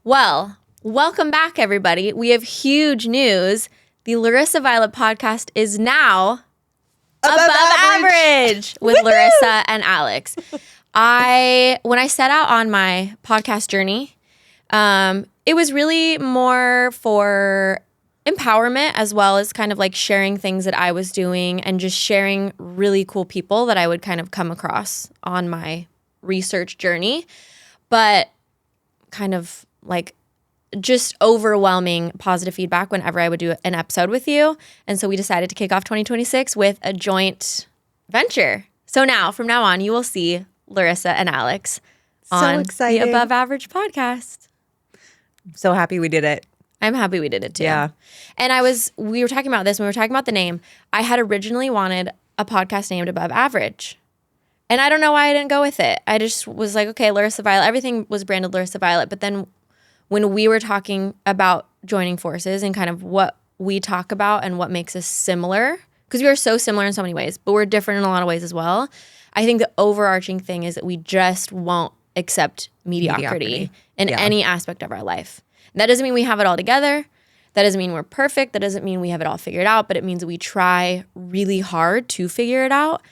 Well, welcome back, everybody. We have huge news. The Lorissa Violet podcast is now above average with Lorissa and Alex. When I set out on my podcast journey, it was really more for empowerment as well as kind of like sharing things that I was doing and just sharing really cool people that I would kind of come across on my research journey. But kind of like just overwhelming positive feedback whenever I would do an episode with you. And so we decided to kick off 2026 with a joint venture. So from now on, you will see Lorissa and Alex on the Above Average podcast. So happy we did it. I'm happy we did it too. Yeah. And we were talking about this when we were talking about the name. I had originally wanted a podcast named Above Average. And I don't know why I didn't go with it. I just was like, okay, Lorissa Violet. Everything was branded Lorissa Violet. But then when we were talking about joining forces and kind of what we talk about and what makes us similar, because we are so similar in so many ways, but we're different in a lot of ways as well. I think the overarching thing is that we just won't accept mediocrity in any aspect of our life. And that doesn't mean we have it all together. That doesn't mean we're perfect. That doesn't mean we have it all figured out, but it means that we try really hard to figure it out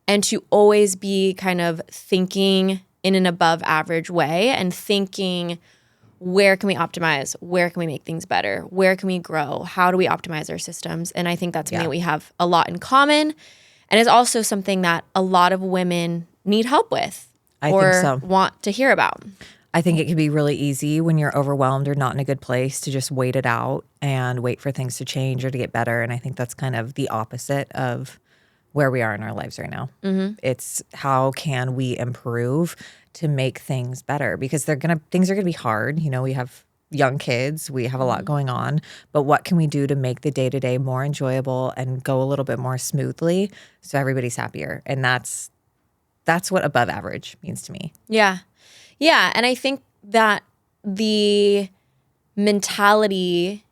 and to always be kind of thinking in an above average way and thinking, where can we optimize? Where can we make things better? Where can we grow? How do we optimize our systems? And I think that's something that we have a lot in common. And it's also something that a lot of women need help with want to hear about. I think it can be really easy when you're overwhelmed or not in a good place to just wait it out and wait for things to change or to get better. And I think that's kind of the opposite of where we are in our lives right now. Mm-hmm. It's how can we improve to make things better, because things are gonna be hard. You know, we have young kids, we have a lot going on, but what can we do to make the day-to-day more enjoyable and go a little bit more smoothly so everybody's happier? And that's what above average means to me. Yeah. Yeah. And I think that the mentality,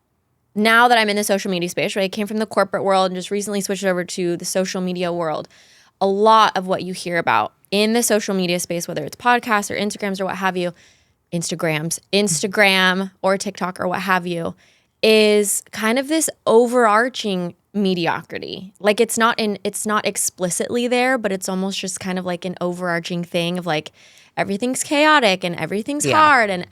now that I'm in the social media space, right? I came from the corporate world and just recently switched over to the social media world. A lot of what you hear about in the social media space, whether it's podcasts or Instagrams or what have you, Instagram or TikTok or what have you, is kind of this overarching mediocrity. Like it's not explicitly there, but it's almost just kind of like an overarching thing of like everything's chaotic and everything's hard and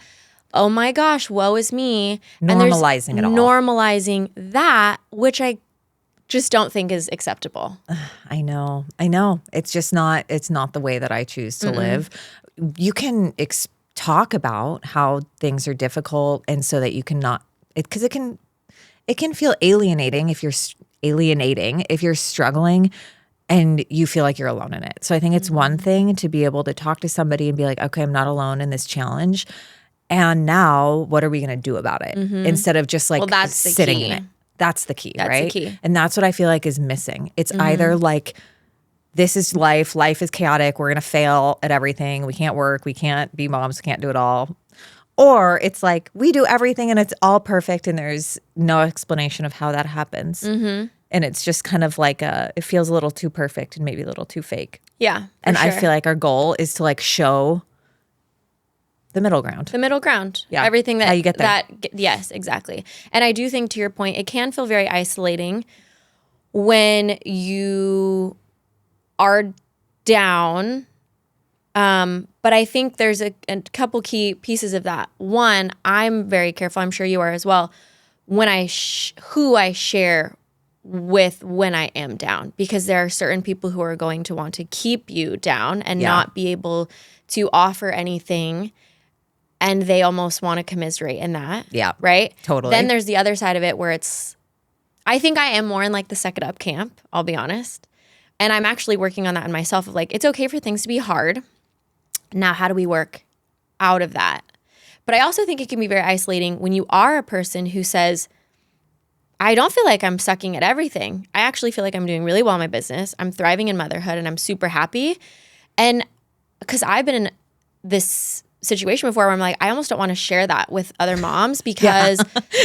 oh my gosh, woe is me. Normalizing it all. Normalizing that, which I just don't think is acceptable. I know. It's not the way that I choose to live. You can talk about how things are difficult and so that you cannot, because it can feel alienating if you're struggling and you feel like you're alone in it. So I think it's one thing to be able to talk to somebody and be like, okay, I'm not alone in this challenge. And now what are we going to do about it? Instead of just like sitting in it. That's the key, right? The key. And that's what I feel like is missing. It's either like, this is life. Life is chaotic. We're going to fail at everything. We can't work. We can't be moms. We can't do it all. Or it's like, we do everything and it's all perfect and there's no explanation of how that happens. And it's just kind of like it feels a little too perfect and maybe a little too fake. Yeah. And I feel like our goal is to like show the middle ground. The middle ground. Yeah. Everything that how you get there. Yes, exactly. And I do think, to your point, it can feel very isolating when you are down. But I think there's a couple key pieces of that. One, I'm very careful. I'm sure you are as well. When who I share with when I am down, because there are certain people who are going to want to keep you down and not be able to offer anything. And they almost want to commiserate in that. Yeah. Right? Totally. Then there's the other side of it where I think I am more in like the suck it up camp, I'll be honest. And I'm actually working on that in myself of like, it's okay for things to be hard. Now, how do we work out of that? But I also think it can be very isolating when you are a person who says, I don't feel like I'm sucking at everything. I actually feel like I'm doing really well in my business. I'm thriving in motherhood and I'm super happy. And because I've been in this situation before where I'm like, I almost don't want to share that with other moms because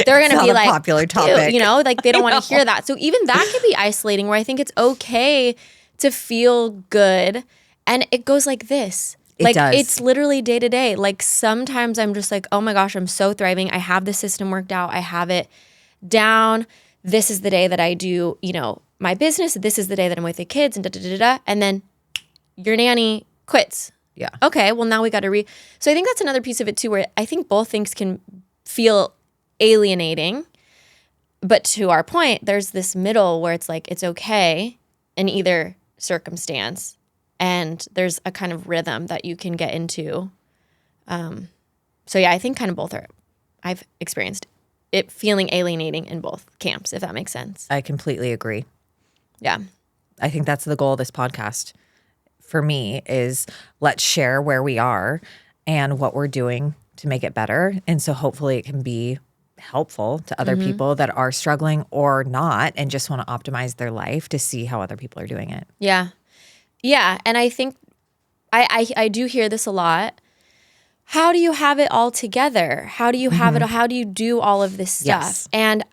they're going to be like, popular topic. You know, like they don't want to hear that. So even that can be isolating, where I think it's okay to feel good. And it goes like this. Like, does. it's literally day to day. Like, sometimes I'm just like, oh my gosh, I'm so thriving. I have the system worked out. I have it down. This is the day that I do, my business. This is the day that I'm with the kids and da-da-da-da. And then your nanny quits. Yeah. Okay, well, now we got to So I think that's another piece of it too, where I think both things can feel alienating. But to our point, there's this middle where it's like, it's okay in either circumstance. And there's a kind of rhythm that you can get into. So yeah, I think kind of both I've experienced it feeling alienating in both camps, if that makes sense. I completely agree. Yeah. I think that's the goal of this podcast for me is let's share where we are and what we're doing to make it better. And so hopefully it can be helpful to other people that are struggling or not and just want to optimize their life to see how other people are doing it. Yeah. Yeah. And I think I do hear this a lot. How do you have it all together? How do you have it? How do you do all of this stuff? Yes. And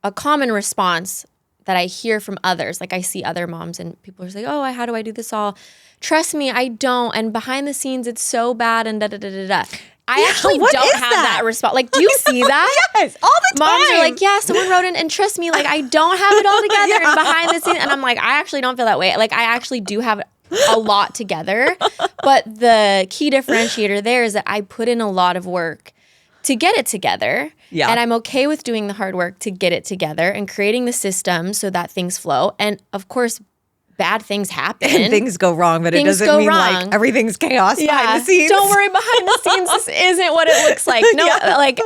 a common response that I hear from others, like I see other moms and people are like, oh, how do I do this all? Trust me, I don't. And behind the scenes, it's so bad and da-da-da-da-da. I actually don't have that response. Like, do you see that? Yes, all the time. Moms are like, yeah, someone wrote in, and trust me, like, I don't have it all together and behind the scenes. And I'm like, I actually don't feel that way. Like, I actually do have a lot together. But the key differentiator there is that I put in a lot of work to get it together. Yeah. And I'm okay with doing the hard work to get it together and creating the system so that things flow. And of course, bad things happen. And things go wrong, but it doesn't mean like everything's chaos behind the scenes. Don't worry, behind the scenes, this isn't what it looks like. No, like,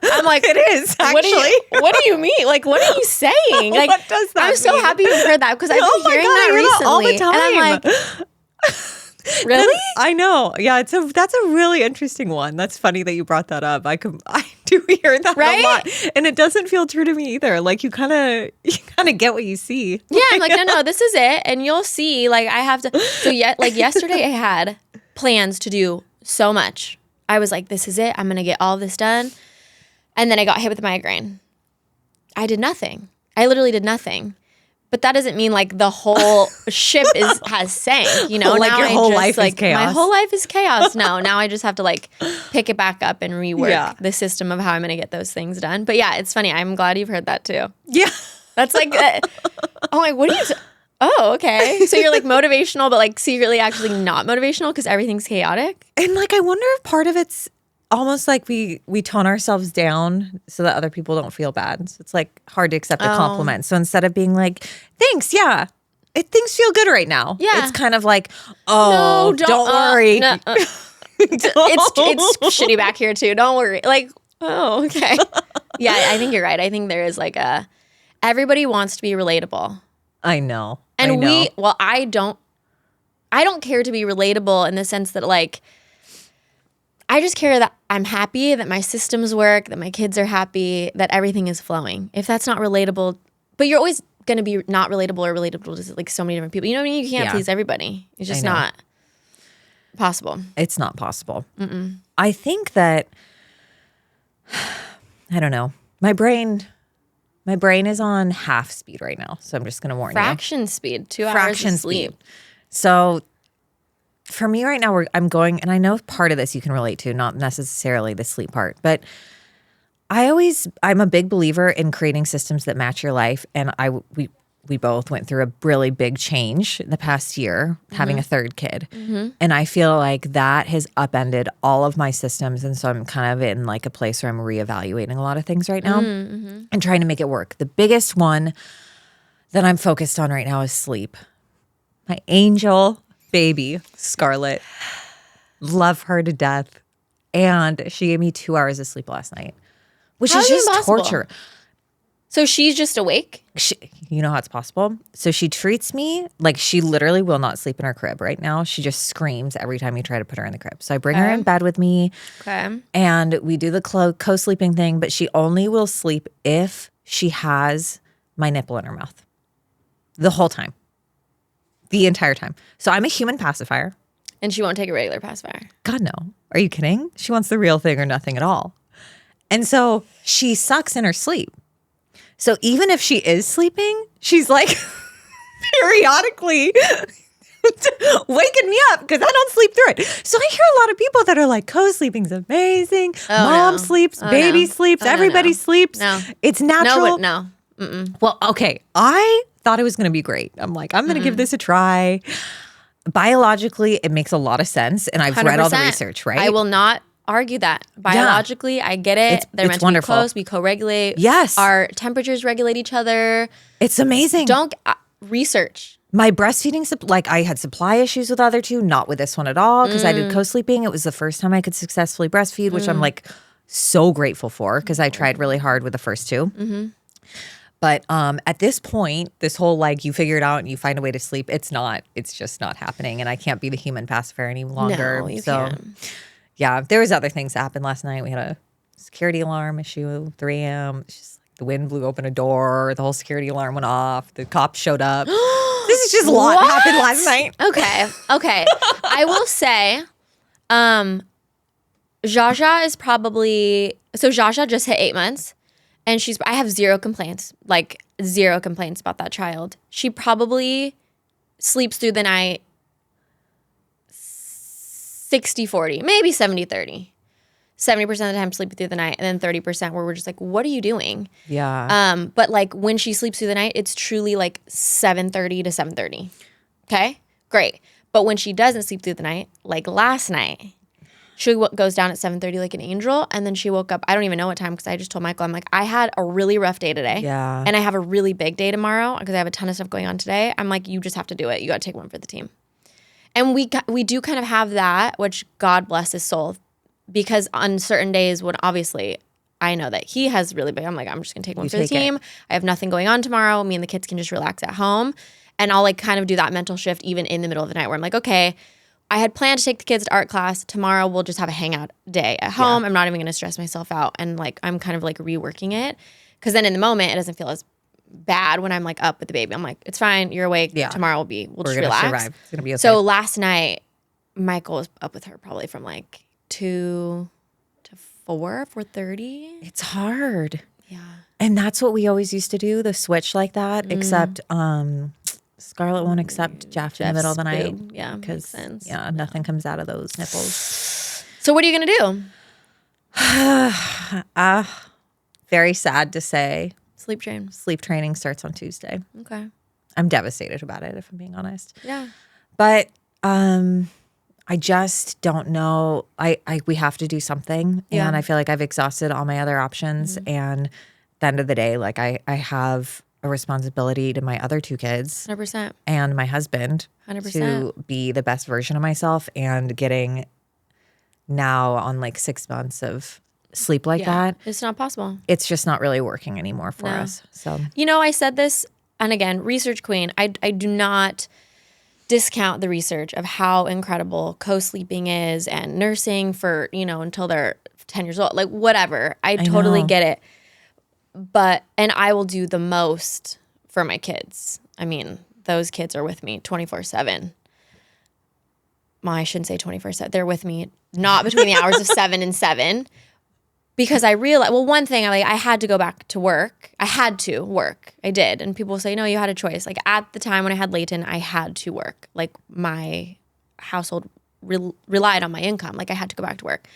I'm like, it is, actually. What do you mean? Like, what are you saying? Like, what does that I'm so mean? happy you heard that because I've been hearing that recently. All the time. And I'm like, really? I know. Yeah, that's a really interesting one. That's funny that you brought that up. I do hear that a lot, and it doesn't feel true to me either. Like you kind of get what you see. Yeah, I'm like, no, this is it, and you'll see. Like I have to. So like yesterday, I had plans to do so much. I was like, this is it. I'm gonna get all this done, and then I got hit with a migraine. I did nothing. I literally did nothing. But that doesn't mean like the whole ship has sank, Like now your whole life is chaos. My whole life is chaos now. Now I just have to like pick it back up and rework the system of how I'm going to get those things done. But yeah, it's funny. I'm glad you've heard that too. Yeah. That's like, I'm like, what are you, oh, okay. So you're like motivational, but like secretly actually not motivational because everything's chaotic. And like, I wonder if part of it's almost like we tone ourselves down so that other people don't feel bad. So it's like hard to accept a compliment. So instead of being like, thanks, yeah, things feel good right now. Yeah. It's kind of like, oh, no, don't worry. No, it's shitty back here too. Don't worry. Like, oh, okay. Yeah, I think you're right. I think there is like everybody wants to be relatable. I know. And I don't care to be relatable in the sense that like, I just care that I'm happy, that my systems work, that my kids are happy, that everything is flowing. If that's not relatable, but you're always going to be not relatable or relatable to like so many different people. You know what I mean? You can't please everybody. It's just not possible. It's not possible. Mm-mm. I think that, I don't know, my brain is on half speed right now. So I'm just going to warn Fraction speed, 2 hours of sleep. So for me right now, I'm going, and I know part of this you can relate to, not necessarily the sleep part, but I'm a big believer in creating systems that match your life. And we both went through a really big change in the past year, having a third kid. Mm-hmm. And I feel like that has upended all of my systems. And so I'm kind of in like a place where I'm reevaluating a lot of things right now and trying to make it work. The biggest one that I'm focused on right now is sleep. My angel baby, Scarlett. Love her to death. And she gave me 2 hours of sleep last night, which is just torture. So she's just awake? You know how it's possible? So she treats me like she literally will not sleep in her crib right now. She just screams every time you try to put her in the crib. So I bring her in bed with me. Okay. And we do the co-sleeping thing, but she only will sleep if she has my nipple in her mouth. The whole time. The entire time. So I'm a human pacifier. And she won't take a regular pacifier? God, no. Are you kidding? She wants the real thing or nothing at all. And so she sucks in her sleep. So even if she is sleeping, she's like periodically waking me up because I don't sleep through it. So I hear a lot of people that are like, co-sleeping's amazing. Mom sleeps, baby sleeps, everybody sleeps. No. It's natural. No. Well, okay. I thought it was going to be great. I'm like, I'm going to give this a try. Biologically, it makes a lot of sense. And I've read all the research, right? I will not argue that. Biologically, I get it. They're meant to wonderful. be close. We co-regulate. Yes. Our temperatures regulate each other. It's amazing. Don't research. My breastfeeding, like I had supply issues with the other two, not with this one at all, because I did co-sleeping. It was the first time I could successfully breastfeed, which I'm like so grateful for because I tried really hard with the first two. But at this point, this whole like you figure it out and you find a way to sleep, it's just not happening. And I can't be the human pacifier any longer. No, you can't. Yeah, there was other things that happened last night. We had a security alarm issue, 3 a.m. It's just like the wind blew open a door. The whole security alarm went off. The cops showed up. This is just a lot happened last night. Okay. I will say, Jaja is probably, so Jaja just hit 8 months and I have zero complaints about that child. She probably sleeps through the night 60-40, maybe 70-30. 70% of the time sleep through the night, and then 30% where we're just like, what are you doing? Yeah. But like when she sleeps through the night, it's truly like 7:30 to 7:30. Okay? Great. But when she doesn't sleep through the night, like last night, she goes down at 7:30 like an angel, and then she woke up, I don't even know what time because I just told Michael, I'm like, I had a really rough day today. Yeah. And I have a really big day tomorrow because I have a ton of stuff going on today. I'm like, you just have to do it. You got to take one for the team. And we do kind of have that, which God bless his soul, because on certain days when obviously I know that he has really big, I'm like, I'm just going to take one for the team. I have nothing going on tomorrow. Me and the kids can just relax at home. And I'll like kind of do that mental shift even in the middle of the night where I'm like, okay, I had planned to take the kids to art class. Tomorrow we'll just have a hangout day at home. I'm not even going to stress myself out. And like, I'm kind of like reworking it. Because then in the moment, it doesn't feel as bad when I'm like up with the baby. I'm like, it's fine. You're awake. Yeah. Tomorrow we'll just relax. Survive. It's gonna be okay. So last night, Michael was up with her probably from like 2 to 4:30. It's hard. Yeah. And that's what we always used to do, the switch like that, except Scarlett won't accept Jeff in the middle of the night. Yeah, makes sense. Yeah, nothing comes out of those nipples. So what are you going to do? Very sad to say. Sleep train. Sleep training starts on Tuesday. Okay. I'm devastated about it, if I'm being honest. Yeah. But I just don't know. We have to do something. Yeah. And I feel like I've exhausted all my other options. And at the end of the day, like I have a responsibility to my other two kids 100%. and my husband 100%. to be the best version of myself, and getting now on like 6 months of sleep like that. It's not possible. It's just not really working anymore for us. So, you know, I said this, and again, research queen, I do not discount the research of how incredible co-sleeping is and nursing for, you know, until they're 10 years old, like whatever. I totally get it. But, and I will do the most for my kids. I mean, those kids are with me 24/7. Well, I shouldn't say 24/7. They're with me not between the hours of 7 and 7. Because I realized, well, one thing, I had to go back to work. I had to work. I did. And people say, no, you had a choice. Like at the time when I had Layton, I had to work. Like my household relied on my income. Like I had to go back to work.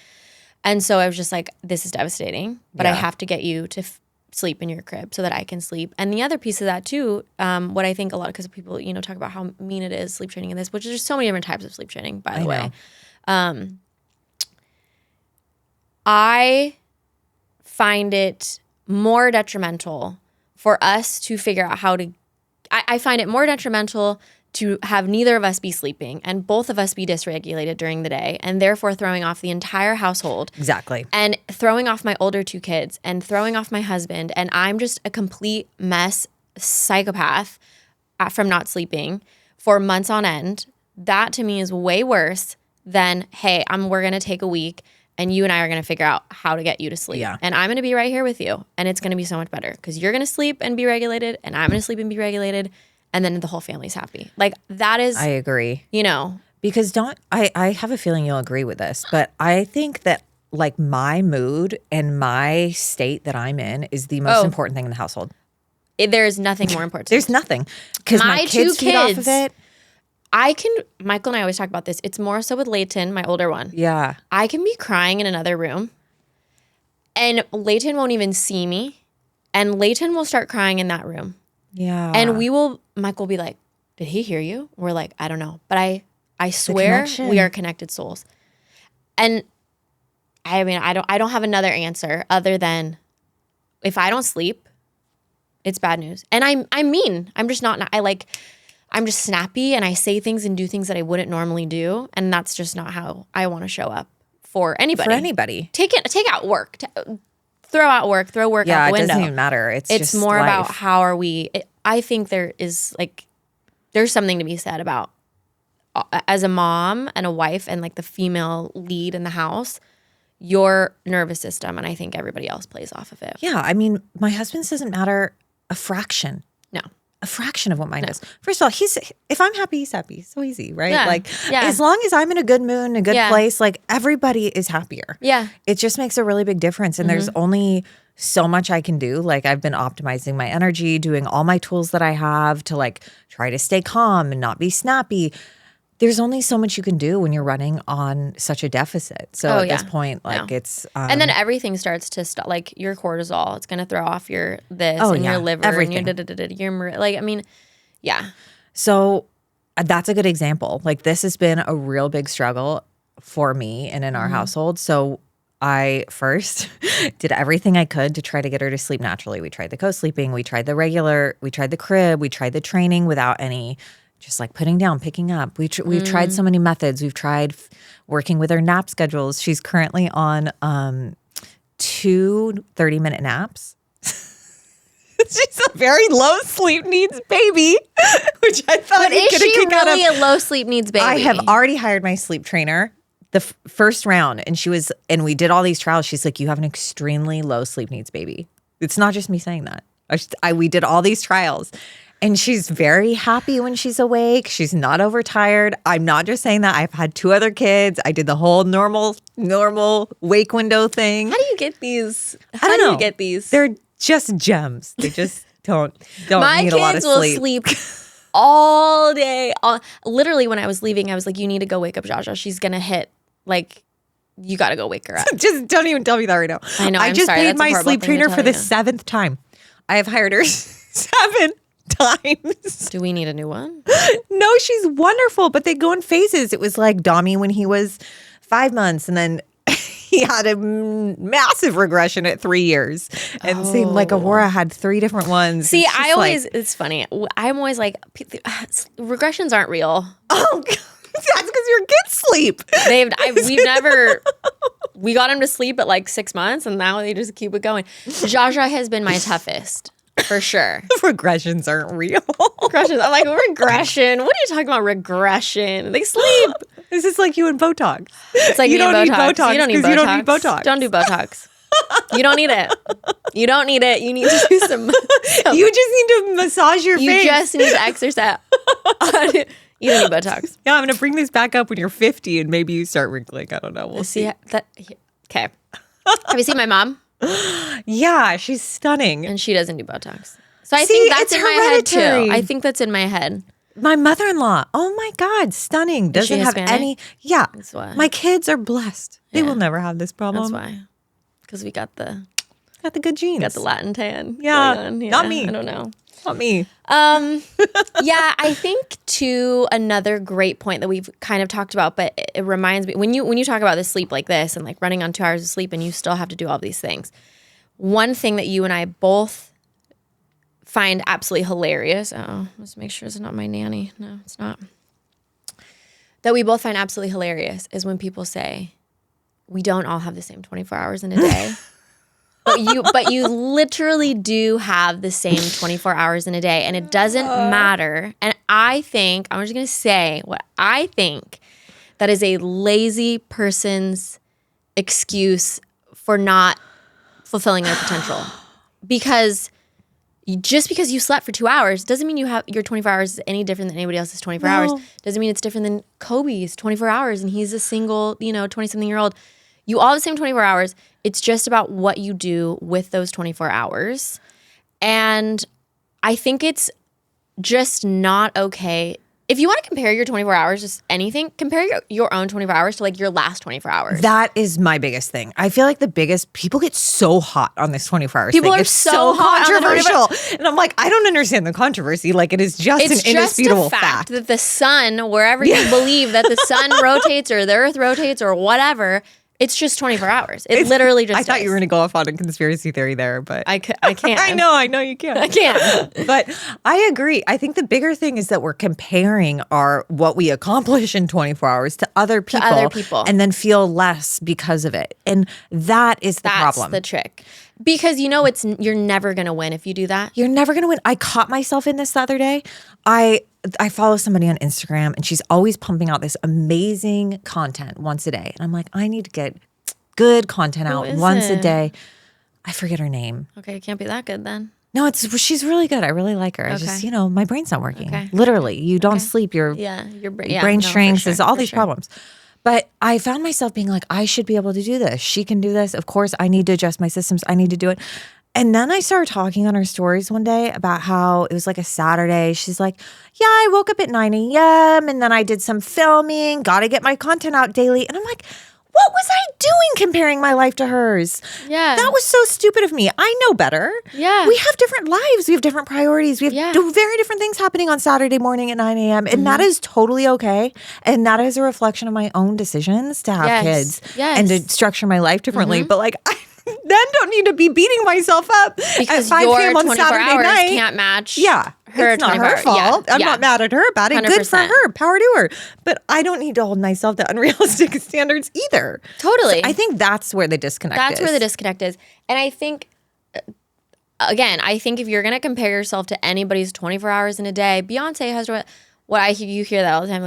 And so I was just like, this is devastating. But I have to get you to sleep in your crib so that I can sleep. And the other piece of that too, what I think a lot, because people, you know, talk about how mean it is, sleep training and this, which there's so many different types of sleep training, by the way. I find it more detrimental for us to figure out how to, I find it more detrimental to have neither of us be sleeping and both of us be dysregulated during the day, and therefore throwing off the entire household. Exactly. And throwing off my older two kids and throwing off my husband. And I'm just a complete mess, psychopath from not sleeping for months on end. That to me is way worse than, hey, we're going to take a week and you and I are going to figure out how to get you to sleep. Yeah. And I'm going to be right here with you. And it's going to be so much better because you're going to sleep and be regulated, and I'm going to sleep and be regulated. And then the whole family's happy. Like that is, I agree. You know, because I have a feeling you'll agree with this, but I think that like my mood and my state that I'm in is the most important thing in the household. There's nothing more important. There's nothing. Because my kids feed off of it. Michael and I always talk about this. It's more so with Layton, my older one. Yeah. I can be crying in another room and Layton won't even see me. And Layton will start crying in that room. Yeah. And Michael will be like, did he hear you? We're like, I don't know. But I swear we are connected souls. And I mean, I don't have another answer other than if I don't sleep, it's bad news. And I'm mean. I'm just not, I'm just snappy and I say things and do things that I wouldn't normally do. And that's just not how I want to show up for anybody. For anybody. Take out work. Throw out work. Throw work out the window. Yeah, it doesn't even matter. It's just more life. about how are we. I think there's something to be said about as a mom and a wife and like the female lead in the house, your nervous system, and I think everybody else plays off of it. Yeah, I mean, my husband's doesn't matter a fraction. No. A fraction of what mine is. First of all, if I'm happy, he's happy. So easy, right? Yeah. As long as I'm in a good mood and a good place, like everybody is happier. Yeah. It just makes a really big difference. And there's only so much I can do. Like I've been optimizing my energy, doing all my tools that I have to like try to stay calm and not be snappy. There's only so much you can do when you're running on such a deficit. So at this point, it's and then everything starts to stop. Like your cortisol, it's going to throw off your your liver everything. And your like. I mean, yeah. So that's a good example. Like this has been a real big struggle for me and in our household. So I first did everything I could to try to get her to sleep naturally. We tried the co-sleeping. We tried the regular. We tried the crib. We tried the training without any. Just like putting down, picking up. We've tried so many methods. We've tried working with her nap schedules. She's currently on 2 30-minute naps. She's a very low sleep needs baby, which I thought But is she really a low sleep needs baby? I have already hired my sleep trainer the first round, and we did all these trials. She's like, you have an extremely low sleep needs baby. It's not just me saying that. We did all these trials. And she's very happy when she's awake. She's not overtired. I'm not just saying that. I've had 2 other kids. I did the whole normal wake window thing. How do you get these? I don't know. Do you get these? They're just gems. They just don't My need a lot of kids will sleep. all day. Literally, when I was leaving, I was like, you need to go wake up Jaja. She's going to hit, like, you got to go wake her up. Just don't even tell me that right now. I know, I I'm just sorry. paid That's a my horrible sleep thing to trainer tell for the you. 7th time. I have hired her 7 times. Do we need a new one? No, she's wonderful, but they go in phases. It was like Dommy when he was 5 months, and then he had a massive regression at 3 years. And same like Aurora had 3 different ones. See, it's funny. I'm always like, regressions aren't real. Oh, God. That's because your kids sleep. We got him to sleep at like 6 months, and now they just keep it going. Jaja has been my toughest. For sure. Regressions aren't real. Regressions. I'm like, regression? What are you talking about, regression? They sleep. This is like you and Botox. It's like you don't need Botox. You don't need Botox. You don't need Botox. Don't do Botox. You don't need it. You don't need it. You need to do some. You just need to massage your face. You just need to exercise. You don't need Botox. Yeah, I'm going to bring this back up when you're 50 and maybe you start wrinkling. I don't know. We'll see. Okay. Have you seen my mom? Yeah, she's stunning. And she doesn't do Botox. So I think that's in my head too. I think that's in my head. My mother-in-law, oh my God, stunning. Doesn't have Hispanic? any. Yeah. That's why. My kids are blessed. They will never have this problem. That's why. Because we got the good genes. Got the Latin tan. Yeah. Not me. I don't know. Not me. Yeah, I think too, another great point that we've kind of talked about, but it reminds me when you talk about the sleep like this and like running on 2 hours of sleep and you still have to do all these things. One thing that you and I both find absolutely hilarious. Oh, let's make sure it's not my nanny. No, it's not. That we both find absolutely hilarious is when people say, we don't all have the same 24 hours in a day. But you literally do have the same 24 hours in a day, and it doesn't matter. And I think, I'm just going to say what I think that is a lazy person's excuse for not fulfilling their potential. Because just because you slept for 2 hours doesn't mean you have your 24 hours is any different than anybody else's 24 hours. Doesn't mean it's different than Kobe's 24 hours and he's a single, 20-something-year-old. You all have the same 24 hours. It's just about what you do with those 24 hours. And I think it's just not okay. if you want to compare your 24 hours, just anything, compare your own 24 hours to like your last 24 hours. That is my biggest thing. I feel like people get so hot on this 24 hours People thing. are It's so hot on the controversial. And I'm like, I don't understand the controversy. Like, it is just an indisputable fact that the sun, wherever you believe that the sun rotates or the earth rotates or whatever, it's just 24 hours. It's literally just I thought you were going to go off on a conspiracy theory there, but I can't. I know you can't. I can't. But I agree. I think the bigger thing is that we're comparing what we accomplish in 24 hours to other people, and then feel less because of it. And that is the problem. That's the trick. Because you're never going to win if you do that. You're never going to win. I caught myself in this the other day. I follow somebody on Instagram and she's always pumping out this amazing content once a day. And I'm like, I need to get good content out once a day. I forget her name. Okay, it can't be that good then. No, she's really good. I really like her. Okay. I just, my brain's not working. Okay. Literally, you don't sleep. Your brain shrinks. There's all these problems. But I found myself being like, I should be able to do this. She can do this. Of course, I need to adjust my systems. I need to do it. And then I started talking on her stories one day about how it was like a Saturday. She's like, yeah, I woke up at 9 a.m. and then I did some filming, got to get my content out daily. And I'm like, what was I doing comparing my life to hers? Yeah. That was so stupid of me. I know better. Yeah. We have different lives. We have different priorities. We have very different things happening on Saturday morning at 9 a.m. And that is totally okay. And that is a reflection of my own decisions to have kids and to structure my life differently. But like, I then don't need to be beating myself up because at 5 p.m. on Saturday hours night. Can't match. Yeah, her it's not her fault. I'm not mad at her about it. 100%. Good for her. Power to her. But I don't need to hold myself to unrealistic standards either. Totally. So I think that's where the disconnect is. That's where the disconnect is. And I think, again, if you're going to compare yourself to anybody's 24 hours in a day, Beyonce has you hear that all the time.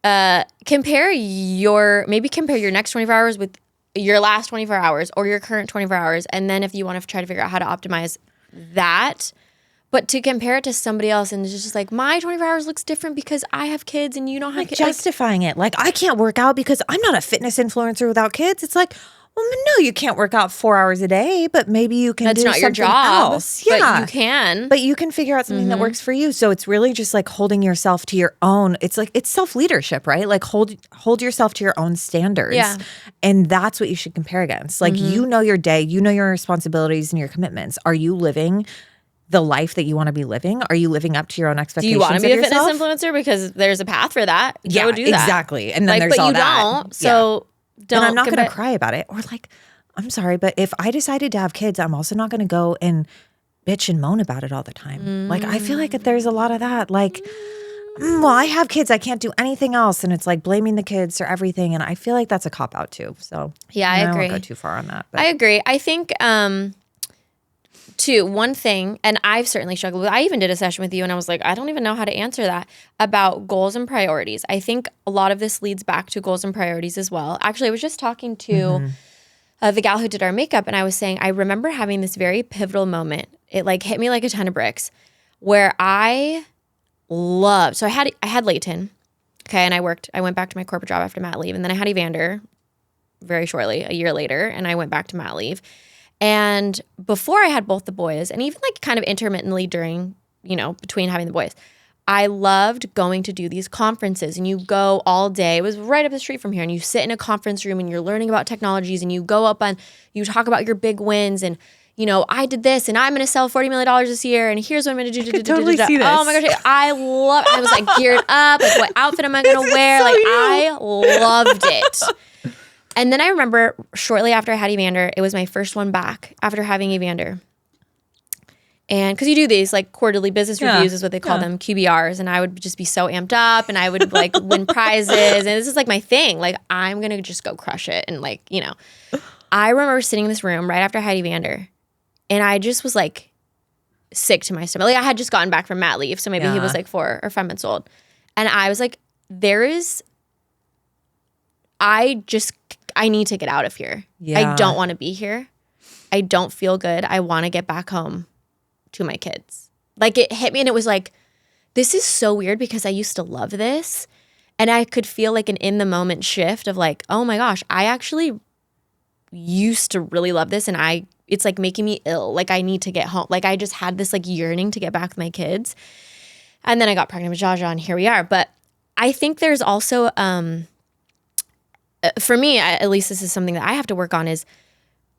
Like, compare your next 24 hours with your last 24 hours or your current 24 hours. And then if you want to try to figure out how to optimize that, but to compare it to somebody else and it's just like, my 24 hours looks different because I have kids and you don't have kids. Justifying it. Like, I can't work out because I'm not a fitness influencer without kids. It's like, well, no, you can't work out 4 hours a day, but maybe you can do something else. That's not your job. Yeah. But you can. But you can figure out something that works for you. So it's really just like holding yourself to your own. It's like, it's self-leadership, right? Like hold yourself to your own standards. Yeah. And that's what you should compare against. Like, you know your day, you know your responsibilities and your commitments. Are you living the life that you want to be living? Are you living up to your own expectations? Do you want to be a fitness influencer? Because there's a path for that. Yeah, go do that. Exactly. And then there's all that. But you don't. So and I'm not going to cry about it. Or like, I'm sorry, but if I decided to have kids, I'm also not going to go and bitch and moan about it all the time. Like, I feel like there's a lot of that. Like, well, I have kids. I can't do anything else. And it's like blaming the kids for everything. And I feel like that's a cop-out too. So yeah, I agree. I won't go too far on that. But. I agree. I think, too, one thing, and I've certainly struggled with, I even did a session with you and I was like, I don't even know how to answer that, about goals and priorities. I think a lot of this leads back to goals and priorities as well. Actually, I was just talking to the gal who did our makeup and I was saying, I remember having this very pivotal moment. It like hit me like a ton of bricks where I loved, so I had Layton, okay, and I went back to my corporate job after mat leave, and then I had Evander very shortly, a year later, and I went back to mat leave. And before I had both the boys, and even like kind of intermittently during, between having the boys, I loved going to do these conferences, and you go all day. It was right up the street from here, and you sit in a conference room and you're learning about technologies, and you go up and you talk about your big wins, and I did this, and I'm going to sell $40 million this year, and here's what I'm going to do. I could totally see this. Oh my gosh, I was like geared up. Like, what outfit am I going to wear? So like, you. I loved it. And then I remember shortly after I had Evander, it was my first one back after having Evander. And because you do these like quarterly business reviews is what they call them, QBRs. And I would just be so amped up and I would like win prizes. And this is like my thing. Like, I'm going to just go crush it. And like, I remember sitting in this room right after I had Evander. And I just was like sick to my stomach. Like, I had just gotten back from mat leave. So maybe he was like 4 or 5 months old. And I was like, I need to get out of here. Yeah. I don't want to be here. I don't feel good. I want to get back home to my kids. Like, it hit me and it was like, this is so weird because I used to love this. And I could feel like an in the moment shift of like, oh my gosh, I actually used to really love this. And it's like making me ill. Like, I need to get home. Like, I just had this like yearning to get back with my kids. And then I got pregnant with Jaja, and here we are. But I think there's also, for me, at least this is something that I have to work on, is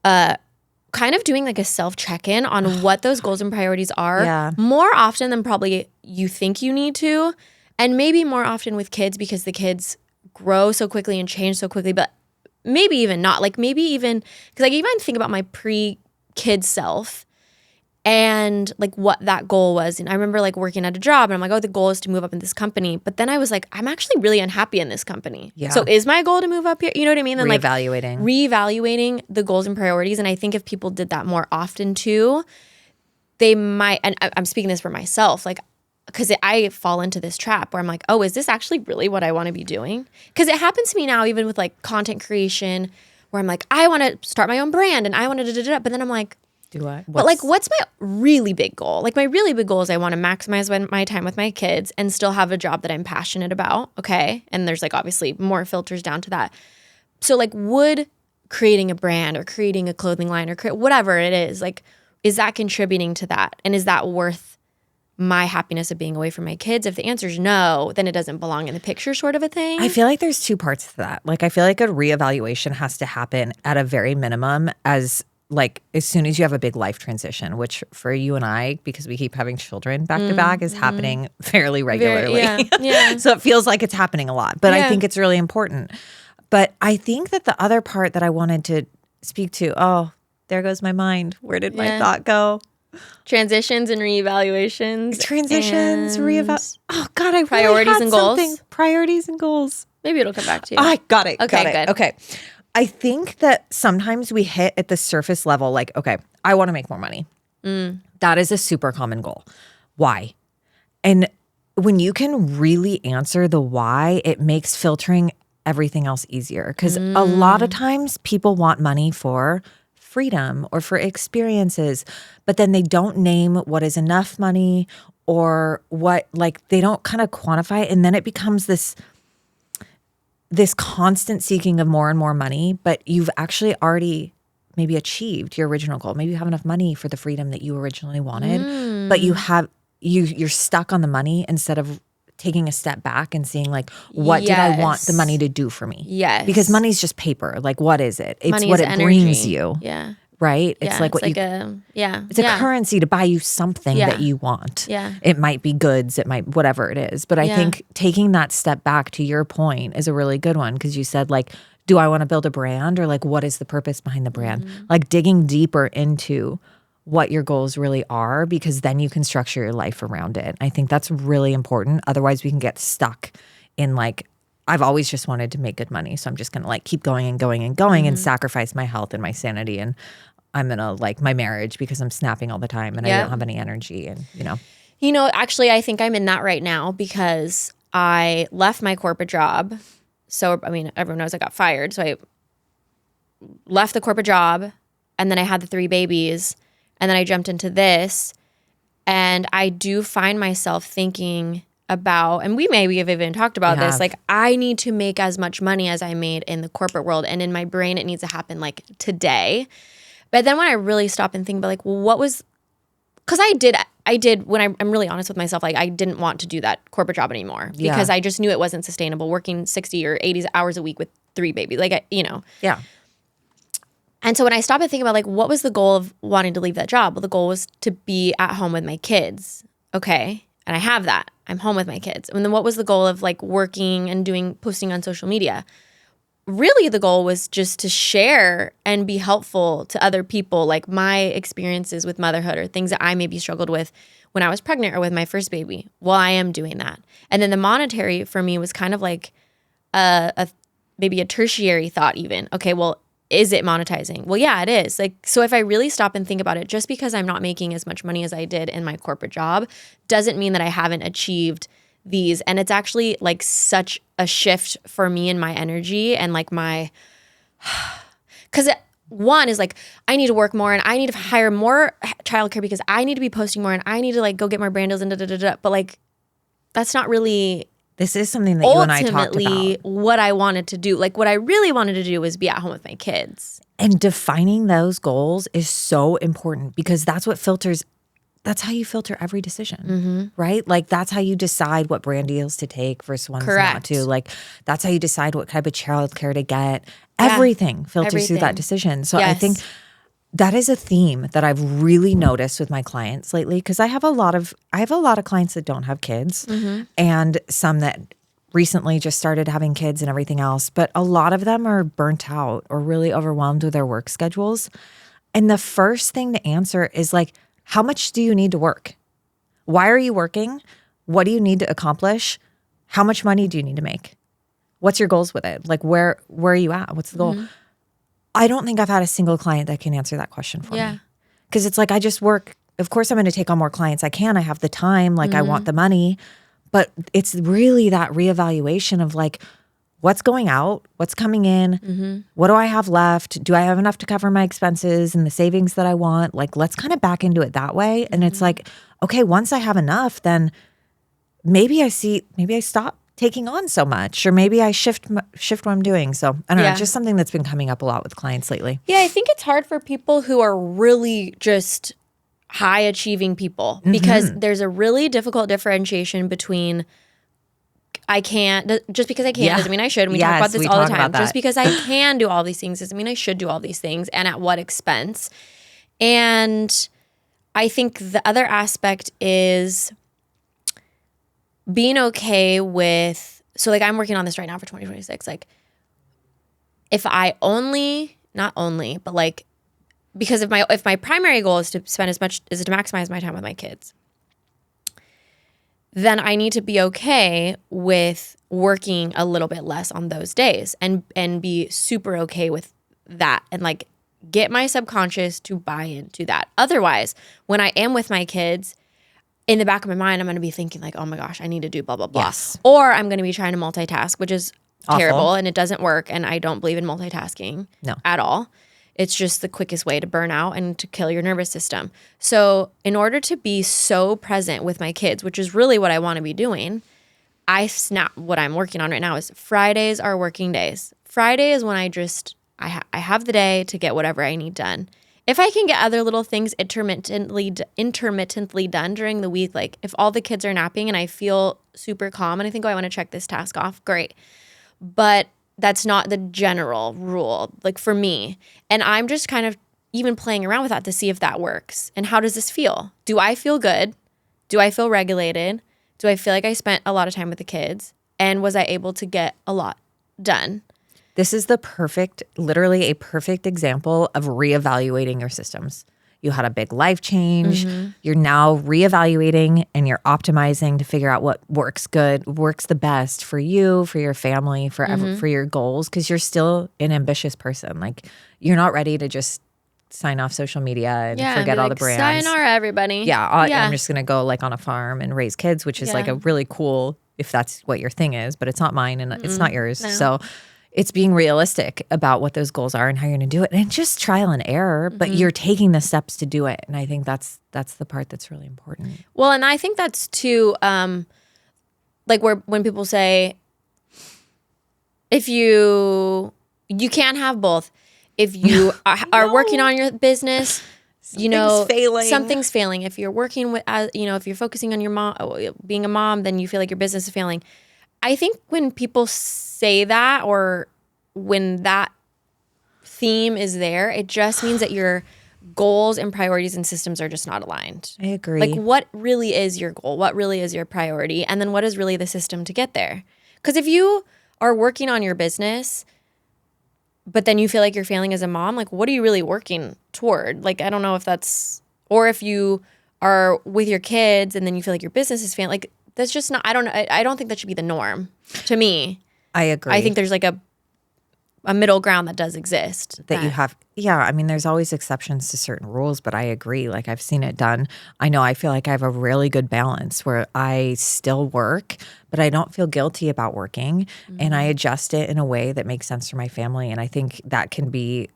kind of doing like a self check-in on what those goals and priorities are more often than probably you think you need to. And maybe more often with kids, because the kids grow so quickly and change so quickly, but maybe even not. Like maybe even, because like even think about my pre-kid self and like what that goal was. And I remember like working at a job and I'm like, oh, the goal is to move up in this company. But then I was like, I'm actually really unhappy in this company. Yeah. So is my goal to move up here? You know what I mean? Then reevaluating the goals and priorities. And I think if people did that more often too, they might, and I'm speaking this for myself, like, because I fall into this trap where I'm like, oh, is this actually really what I want to be doing? Because it happens to me now, even with like content creation, where I'm like, I want to start my own brand and I want to but then I'm like, do I? But like, what's my really big goal? Like my really big goal is I want to maximize my time with my kids and still have a job that I'm passionate about. Okay. And there's like obviously more filters down to that. So like would creating a brand or creating a clothing line or whatever it is, like, is that contributing to that? And is that worth my happiness of being away from my kids? If the answer is no, then it doesn't belong in the picture, sort of a thing. I feel like there's two parts to that. Like I feel like a reevaluation has to happen at a very minimum as soon as you have a big life transition, which for you and I, because we keep having children back to back, is happening fairly regularly. Yeah. So it feels like it's happening a lot, but I think it's really important. But I think that the other part that I wanted to speak to, oh, there goes my mind. Where did my thought go? Transitions and reevaluations. Oh God, I priorities really had and goals. Something. Priorities and goals. Maybe it'll come back to you. I got it. Okay, got it. good. Okay. I think that sometimes we hit at the surface level, like, okay, I want to make more money. That is a super common goal. Why? And when you can really answer the why, it makes filtering everything else easier. Because a lot of times people want money for freedom or for experiences, but then they don't name what is enough money or what, like they don't kind of quantify it. And then it becomes this constant seeking of more and more money, but you've actually already maybe achieved your original goal. Maybe you have enough money for the freedom that you originally wanted, but you're stuck on the money instead of taking a step back and seeing like, what did I want the money to do for me? Yes. Because money's just paper. Like, what is it? It's money what is it energy. brings you. Yeah. Right? It's like it's what it's a currency to buy you something that you want. Yeah. It might be goods, it might, whatever it is. But I think taking that step back, to your point, is a really good one, because you said like, do I want to build a brand, or like, what is the purpose behind the brand? Like digging deeper into what your goals really are, because then you can structure your life around it. I think that's really important. Otherwise we can get stuck in like, I've always just wanted to make good money, so I'm just going to like keep going and going and going and sacrifice my health and my sanity, and I'm going to like my marriage because I'm snapping all the time and I don't have any energy, and You know, actually I think I'm in that right now because I left my corporate job. So, I mean, everyone knows I got fired. So I left the corporate job, and then I had the 3 babies, and then I jumped into this, and I do find myself thinking about, and we maybe have even talked about this, like I need to make as much money as I made in the corporate world, and in my brain it needs to happen like today. But then when I really stop and think about like, well, what was, because I did when I'm really honest with myself, like I didn't want to do that corporate job anymore because I just knew it wasn't sustainable, working 60 or 80 hours a week with 3 babies, like Yeah. And so when I stopped and think about like, what was the goal of wanting to leave that job? Well, the goal was to be at home with my kids. Okay. And I have that. I'm home with my kids. And then what was the goal of like working and posting on social media? Really the goal was just to share and be helpful to other people, like my experiences with motherhood or things that I maybe struggled with when I was pregnant or with my first baby. Well, I am doing that. And then the monetary for me was kind of like maybe a tertiary thought even. Okay, well, is it monetizing? Well, yeah, it is. Like, so if I really stop and think about it, just because I'm not making as much money as I did in my corporate job doesn't mean that I haven't achieved these. And it's actually like such a shift for me and my energy and like my, because one is like, I need to work more and I need to hire more childcare because I need to be posting more and I need to like go get more brand deals and da-da-da-da. But like, that's not really This is something that you and I talked about. What I wanted to do. Like what I really wanted to do was be at home with my kids. And defining those goals is so important because that's what filters that's how you filter every decision, right? Like that's how you decide what brand deals to take versus ones not to. Like that's how you decide what type of childcare to get. Everything filters through that decision. So I think that is a theme that I've really noticed with my clients lately, because I have a lot of clients that don't have kids and some that recently just started having kids and everything else. But a lot of them are burnt out or really overwhelmed with their work schedules. And the first thing to answer is like, how much do you need to work? Why are you working? What do you need to accomplish? How much money do you need to make? What's your goals with it? Like where are you at? What's the goal? I don't think I've had a single client that can answer that question for me. Because it's like, I just work. Of course, I'm going to take on more clients. I can. I have the time. Like I want the money. But it's really that reevaluation of like, what's going out? What's coming in? What do I have left? Do I have enough to cover my expenses and the savings that I want? Like, let's kind of back into it that way. And it's like, okay, once I have enough, then maybe I stop taking on so much, or maybe I shift what I'm doing. So I don't know, just something that's been coming up a lot with clients lately. Yeah, I think it's hard for people who are really just high achieving people, because there's a really difficult differentiation between just because I can doesn't mean I should. And we talk about this all the time. Just because I can do all these things doesn't mean I should do all these things, and at what expense. And I think the other aspect is being okay with, so like I'm working on this right now for 2026. Like if I not only, but like, because if my primary goal is to spend to maximize my time with my kids, then I need to be okay with working a little bit less on those days and be super okay with that, and like get my subconscious to buy into that. Otherwise, when I am with my kids, in the back of my mind, I'm going to be thinking like, oh my gosh, I need to do blah, blah, blah. Yes. Or I'm going to be trying to multitask, which is terrible, and it doesn't work. And I don't believe in multitasking at all. It's just the quickest way to burn out and to kill your nervous system. So in order to be so present with my kids, which is really what I want to be doing, what I'm working on right now is Fridays are working days. Friday is when I have the day to get whatever I need done. If I can get other little things intermittently done during the week, like if all the kids are napping and I feel super calm and I think, oh, I want to check this task off, great. But that's not the general rule, like for me. And I'm just kind of even playing around with that to see if that works. And how does this feel? Do I feel good? Do I feel regulated? Do I feel like I spent a lot of time with the kids? And was I able to get a lot done? This is literally a perfect example of reevaluating your systems. You had a big life change. You're now reevaluating and you're optimizing to figure out what works the best for you, for your family, for your goals, because you're still an ambitious person. Like you're not ready to just sign off social media and forget all the brands. Sayonara, everybody. Yeah, I'm just going to go like on a farm and raise kids, which is like a really cool, if that's what your thing is, but it's not mine and it's not yours. No. So it's being realistic about what those goals are and how you're going to do it. And just trial and error, but you're taking the steps to do it. And I think that's the part that's really important. Well, and I think that's too, like when people say, if you can't have both. If you are working on your business, something's failing. If you're working with, if you're focusing on your mom, being a mom, then you feel like your business is failing. I think when people say that, or when that theme is there, it just means that your goals and priorities and systems are just not aligned. I agree. Like what really is your goal? What really is your priority? And then what is really the system to get there? Because if you are working on your business, but then you feel like you're failing as a mom, like what are you really working toward? Like, I don't know if that's, or if you are with your kids and then you feel like your business is failing, like that's just not, I don't think that should be the norm to me. I agree. I think there's like a middle ground that does exist. That you have. Yeah. I mean, there's always exceptions to certain rules, but I agree. Like I've seen it done. I feel like I have a really good balance where I still work, but I don't feel guilty about working, and I adjust it in a way that makes sense for my family. And I think that can be,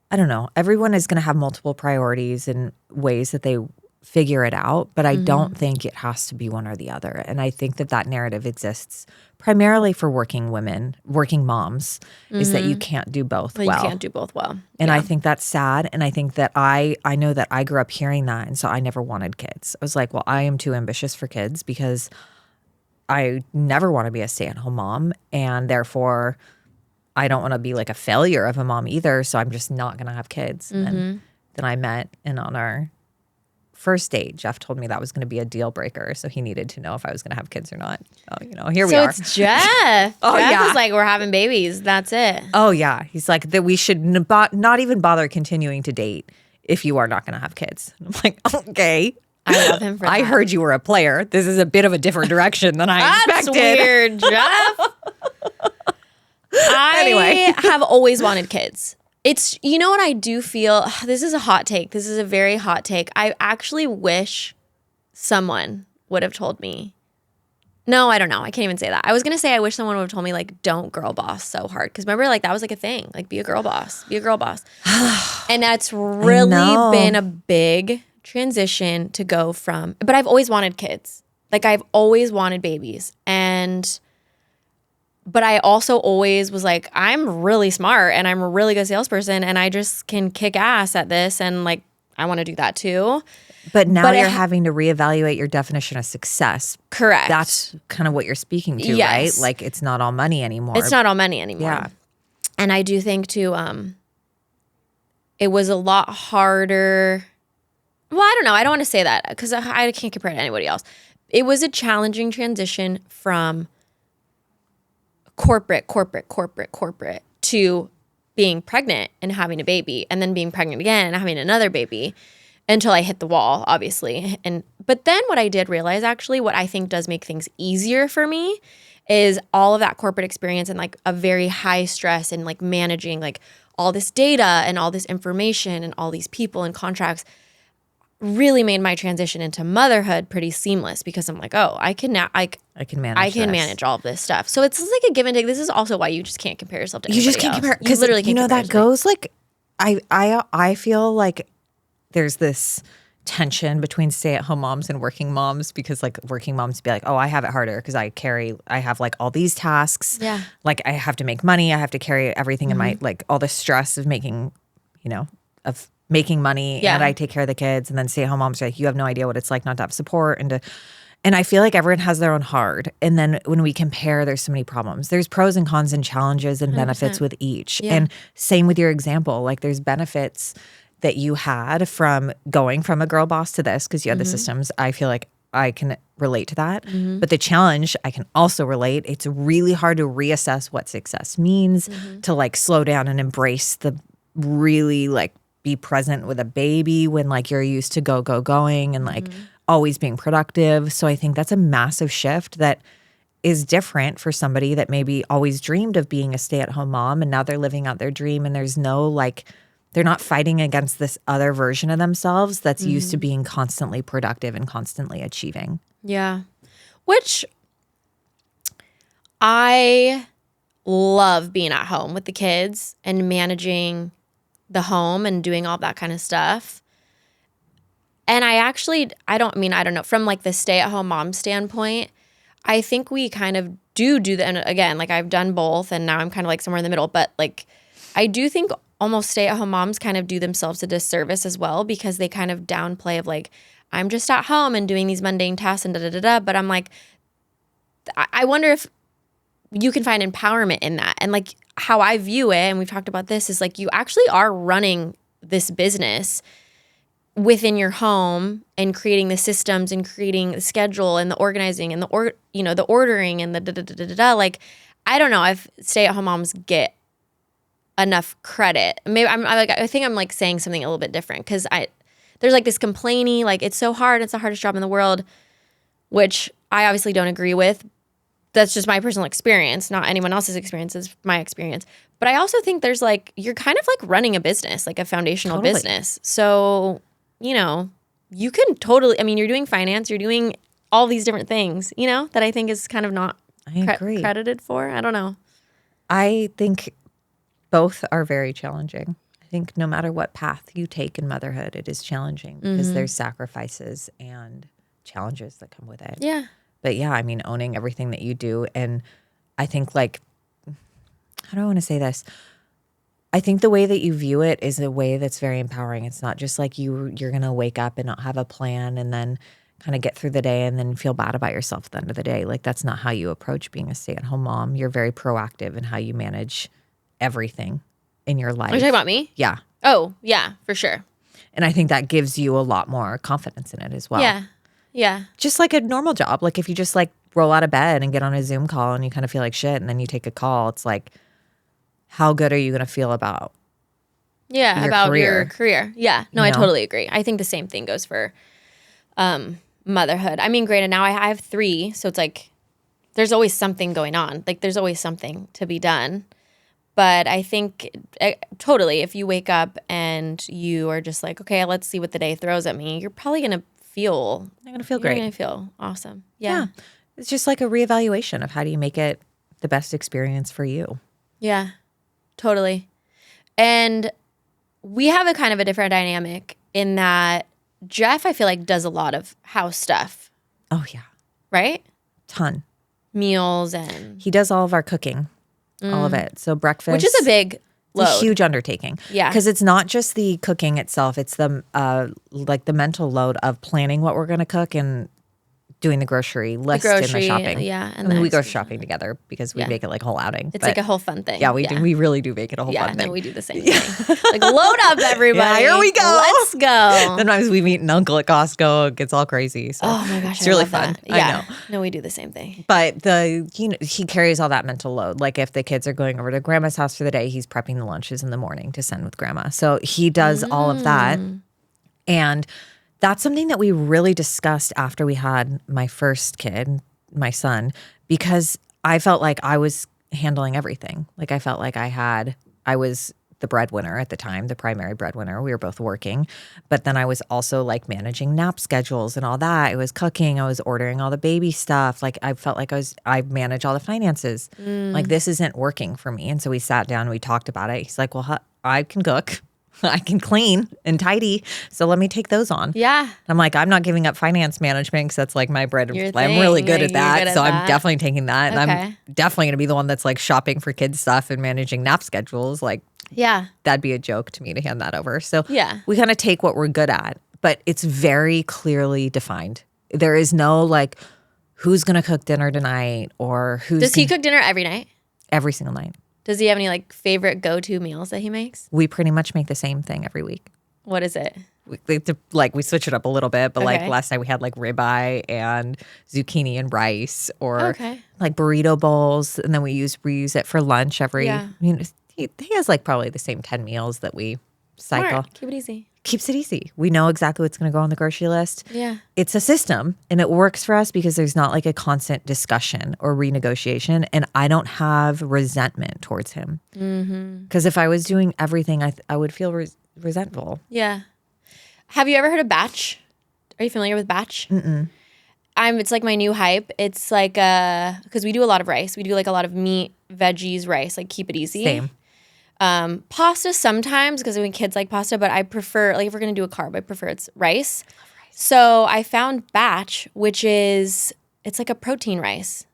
I don't know, everyone is going to have multiple priorities and ways that they figure it out, but I don't think it has to be one or the other. And I think that narrative exists primarily for working women, working moms, is that you can't do both well. You can't do both well. And I think that's sad. And I think that I know that I grew up hearing that. And so I never wanted kids. I was like, well, I am too ambitious for kids because I never want to be a stay-at-home mom. And therefore, I don't want to be like a failure of a mom either. So I'm just not going to have kids. And then I met, and on our first date, Jeff told me that was going to be a deal breaker. So he needed to know if I was going to have kids or not. So, here we are. So it's Jeff. Jeff was like, we're having babies. That's it. Oh, yeah. He's like, that we should not even bother continuing to date if you are not going to have kids. And I'm like, okay. I love him for that. I heard you were a player. This is a bit of a different direction than I expected. That's weird, Jeff. I have always wanted kids. It's, you know what I do feel? This is a hot take. This is a very hot take. I actually wish someone would have told me. No, I don't know. I can't even say that. I was going to say I wish someone would have told me, like, don't girl boss so hard. Because remember, like, that was like a thing. Like, be a girl boss. Be a girl boss. And that's really been a big transition to go from. But I've always wanted kids. Like, I've always wanted babies. But I also always was like, I'm really smart and I'm a really good salesperson and I just can kick ass at this, and like, I want to do that too. But now you're having to reevaluate your definition of success. Correct. That's kind of what you're speaking to, right? Like, it's not all money anymore. It's not all money anymore. Yeah. And I do think too, it was a lot harder. Well, I don't know. I don't want to say that because I can't compare it to anybody else. It was a challenging transition from corporate to being pregnant and having a baby, and then being pregnant again and having another baby, until I hit the wall, obviously. But then what I did realize, actually, what I think does make things easier for me is all of that corporate experience and like a very high stress and like managing like all this data and all this information and all these people and contracts really made my transition into motherhood pretty seamless, because I'm like, oh, I can manage all of this stuff. So it's like a give and take. This is also why you just can't compare yourself to anybody else. You just can't compare, because literally can't compare. That goes like, I feel like there's this tension between stay-at-home moms and working moms, because like working moms be like, oh, I have it harder because I have like all these tasks. Yeah. Like, I have to make money. I have to carry everything in my, like, all the stress of making money, and I take care of the kids. And then stay-at-home moms are like, you have no idea what it's like not to have support. And I feel like everyone has their own hard. And then when we compare, there's so many problems. There's pros and cons and challenges and 100%. Benefits with each. Yeah. And same with your example. Like, there's benefits that you had from going from a girl boss to this, because you had the systems. I feel like I can relate to that. But the challenge, I can also relate. It's really hard to reassess what success means, to like slow down and embrace the really like be present with a baby when like you're used to going and like always being productive. So I think that's a massive shift that is different for somebody that maybe always dreamed of being a stay-at-home mom, and now they're living out their dream, and there's no like, they're not fighting against this other version of themselves that's used to being constantly productive and constantly achieving. Yeah. Which I love being at home with the kids and managing the home and doing all that kind of stuff. And I don't know, from like the stay-at-home mom standpoint, I think we kind of do that. And again, like, I've done both, and now I'm kind of like somewhere in the middle. But like, I do think almost stay-at-home moms kind of do themselves a disservice as well, because they kind of downplay of like, I'm just at home and doing these mundane tasks and da-da-da-da. But I'm like, I wonder if you can find empowerment in that. And like, how I view it, and we've talked about this, is like, you actually are running this business within your home and creating the systems and creating the schedule and the organizing and the ordering and the da-da-da-da-da. Like, I don't know if stay-at-home moms get enough credit. Maybe I think I'm like saying something a little bit different, because there's like this complaining, like, it's so hard, it's the hardest job in the world, which I obviously don't agree with. That's just my personal experience, not anyone else's experience. It's my experience. But I also think there's like, you're kind of like running a business, like a foundational business. So, you can totally, you're doing finance, you're doing all these different things, that I think is kind of not credited for. I don't know. I think both are very challenging. I think no matter what path you take in motherhood, it is challenging because there's sacrifices and challenges that come with it. Yeah. But yeah, I mean, owning everything that you do. And I think like, how do I want to say this? I think the way that you view it is a way that's very empowering. It's not just like you're going to wake up and not have a plan and then kind of get through the day and then feel bad about yourself at the end of the day. Like that's not how you approach being a stay-at-home mom. You're very proactive in how you manage everything in your life. Are you talking about me? Yeah. Oh, yeah, for sure. And I think that gives you a lot more confidence in it as well. Yeah. Yeah. Just like a normal job. Like if you just like roll out of bed and get on a Zoom call and you kind of feel like shit and then you take a call, it's like, how good are you going to feel about your career? Yeah. No, I know? totally agree. I think the same thing goes for motherhood. I mean, granted, now I have 3, so it's like there's always something going on. Like there's always something to be done. But I think totally, if you wake up and you are just like, okay, let's see what the day throws at me, you're probably going to feel great. You're going to feel awesome. Yeah. It's just like a reevaluation of how do you make it the best experience for you. Yeah, totally. And we have a kind of a different dynamic in that Jeff, I feel like, does a lot of house stuff. Oh, yeah. Right? Ton. Meals and... He does all of our cooking, all of it. So breakfast. Which is a big load. It's a huge undertaking. Yeah. Because it's not just the cooking itself. It's the like the mental load of planning what we're going to cook and doing the grocery list and the shopping. Yeah. And we go shopping together because we make it like a whole outing. It's like a whole fun thing. Yeah, we do. We really do make it a whole fun thing. Yeah, no, we do the same thing. Like, load up, everybody. Yeah, here we go. Let's go. Sometimes we meet an uncle at Costco. It gets all crazy. So oh my gosh, it's really fun. That. Yeah. I know. No, we do the same thing. But he carries all that mental load. Like if the kids are going over to grandma's house for the day, he's prepping the lunches in the morning to send with grandma. So he does all of that. And that's something that we really discussed after we had my first kid, my son, because I felt like I was handling everything. Like I felt like I was the breadwinner at the time, the primary breadwinner. We were both working. But then I was also like managing nap schedules and all that. I was cooking. I was ordering all the baby stuff. Like I felt like I manage all the finances. Like this isn't working for me. And so we sat down and we talked about it. He's like, well, I can cook. I can clean and tidy. So let me take those on. Yeah. I'm like, I'm not giving up finance management because that's like my bread. I'm thing. really good at that. Good at so that. I'm definitely taking that. Okay. And I'm definitely going to be the one that's like shopping for kids stuff and managing nap schedules. Like, yeah, that'd be a joke to me to hand that over. So yeah, we kind of take what we're good at, but it's very clearly defined. There is no like, who's going to cook dinner tonight or who's. Does he cook dinner every night? Every single night. Does he have any like favorite go-to meals that he makes? We pretty much make the same thing every week. What is it? We switch it up a little bit, but Okay. like last night we had like ribeye and zucchini and rice, or Okay. like burrito bowls, and then we reuse it for lunch every. Yeah. I mean, he has like probably the same 10 meals that we cycle. Smart. Keep it easy. Keeps it easy. We know exactly what's going to go on the grocery list. Yeah. It's a system and it works for us because there's not like a constant discussion or renegotiation. And I don't have resentment towards him. Because if I was doing everything, I would feel resentful. Yeah. Have you ever heard of batch? Are you familiar with batch? Mm-mm. It's like my new hype. It's like because we do a lot of rice. We do like a lot of meat, veggies, rice. Like keep it easy. Same. Pasta sometimes because when kids like pasta, but I prefer like if we're gonna do a carb, I prefer it's rice. So I found batch, which is it's like a protein rice,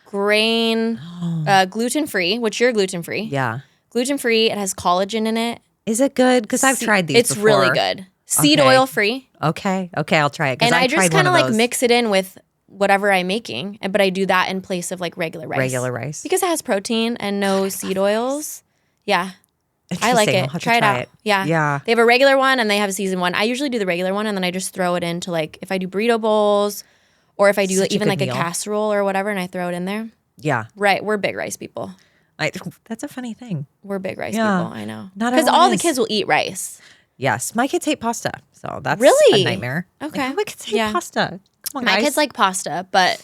grain, gluten free, which you're gluten free. Yeah. Gluten free. It has collagen in it. Is it good? Because I've tried these It's before. really good. Seed oil free. Okay, I'll try it. And I just kind of like those. mix it in with whatever I'm making, but I do that in place of like regular rice. Regular rice. Because it has protein and no seed oils. Yeah. I like Interesting. it. I'll have to Try it out. it. Yeah. Yeah. They have a regular one and they have a seasoned one. I usually do the regular one and then I just throw it into like if I do burrito bowls or if I do Such a even good like meal. a casserole or whatever and I throw it in there. Yeah. Right. We're big rice people. That's a funny thing. We're big rice Yeah. people. I know. Not Because everyone all the is. kids will eat rice. Yes. My kids hate pasta. So that's Really? a nightmare. Okay. Like, how my kids hate Yeah. pasta? Come on, My guys. kids like pasta, but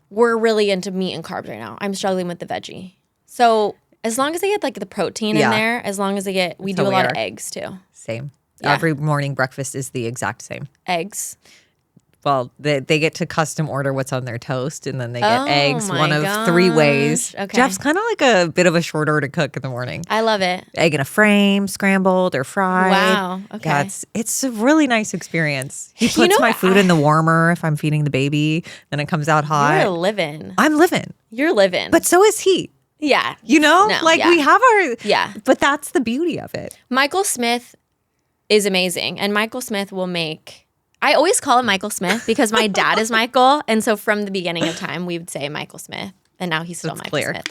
we're really into meat and carbs right now. I'm struggling with the veggie. So as long as they get like the protein in Yeah. there, as long as they get, we That's do how a we lot of are. eggs too. Same. Yeah. Every morning breakfast is the exact same. Eggs. Well, they get to custom order what's on their toast, and then they get Oh eggs my one of 3 ways. gosh. Okay. Jeff's kind of like a bit of a short order cook in the morning. I love it. Egg in a frame, scrambled or fried. Wow. Okay. Yeah, it's a really nice experience. He You puts know, my food in the warmer if I'm feeding the baby, then it comes out hot. You're living. I'm living. You're living. But so is he. yeah. You know? No, like yeah. we have our Yeah. But that's the beauty of it. Michael Smith is amazing. And Michael Smith will make, I always call him Michael Smith because my dad is Michael. And so from the beginning of time, we would say Michael Smith. And now he's still That's Michael clear.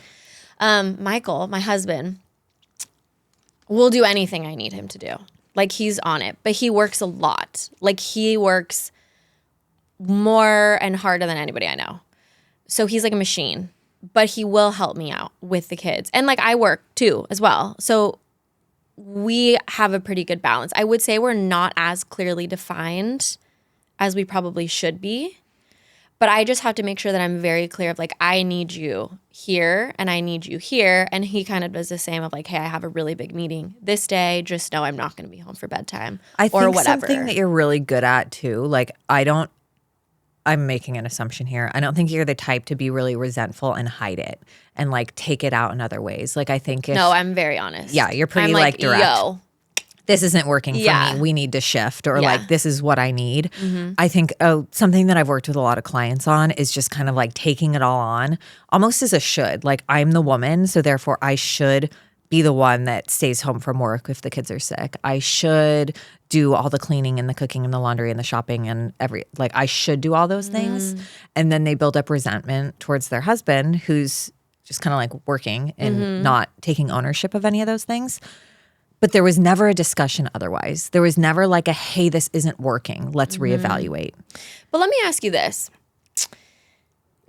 Smith. Michael, my husband, will do anything I need him to do. Like he's on it. But he works a lot. Like he works more and harder than anybody I know. So he's like a machine. But he will help me out with the kids. And like I work too as well. So we have a pretty good balance. I would say we're not as clearly defined as we probably should be. But I just have to make sure that I'm very clear of like, I need you here and I need you here. And he kind of does the same of like, hey, I have a really big meeting this day. Just know I'm not going to be home for bedtime I think or whatever. something that you're really good at too, like I'm making an assumption here. I don't think you're the type to be really resentful and hide it and like take it out in other ways. Like I think No, I'm very honest. Yeah, you're pretty I'm like direct. Yo, This isn't working for Yeah. me. We need to shift, or Yeah. like this is what I need. I think something that I've worked with a lot of clients on is just kind of like taking it all on almost as a should. Like I'm the woman, so therefore I should be the one that stays home from work if the kids are sick. I should do all the cleaning and the cooking and the laundry and the shopping and I should do all those things. And then they build up resentment towards their husband who's just kind of like working and not taking ownership of any of those things. But there was never a discussion otherwise. There was never like a, hey, this isn't working. Let's reevaluate. But let me ask you this.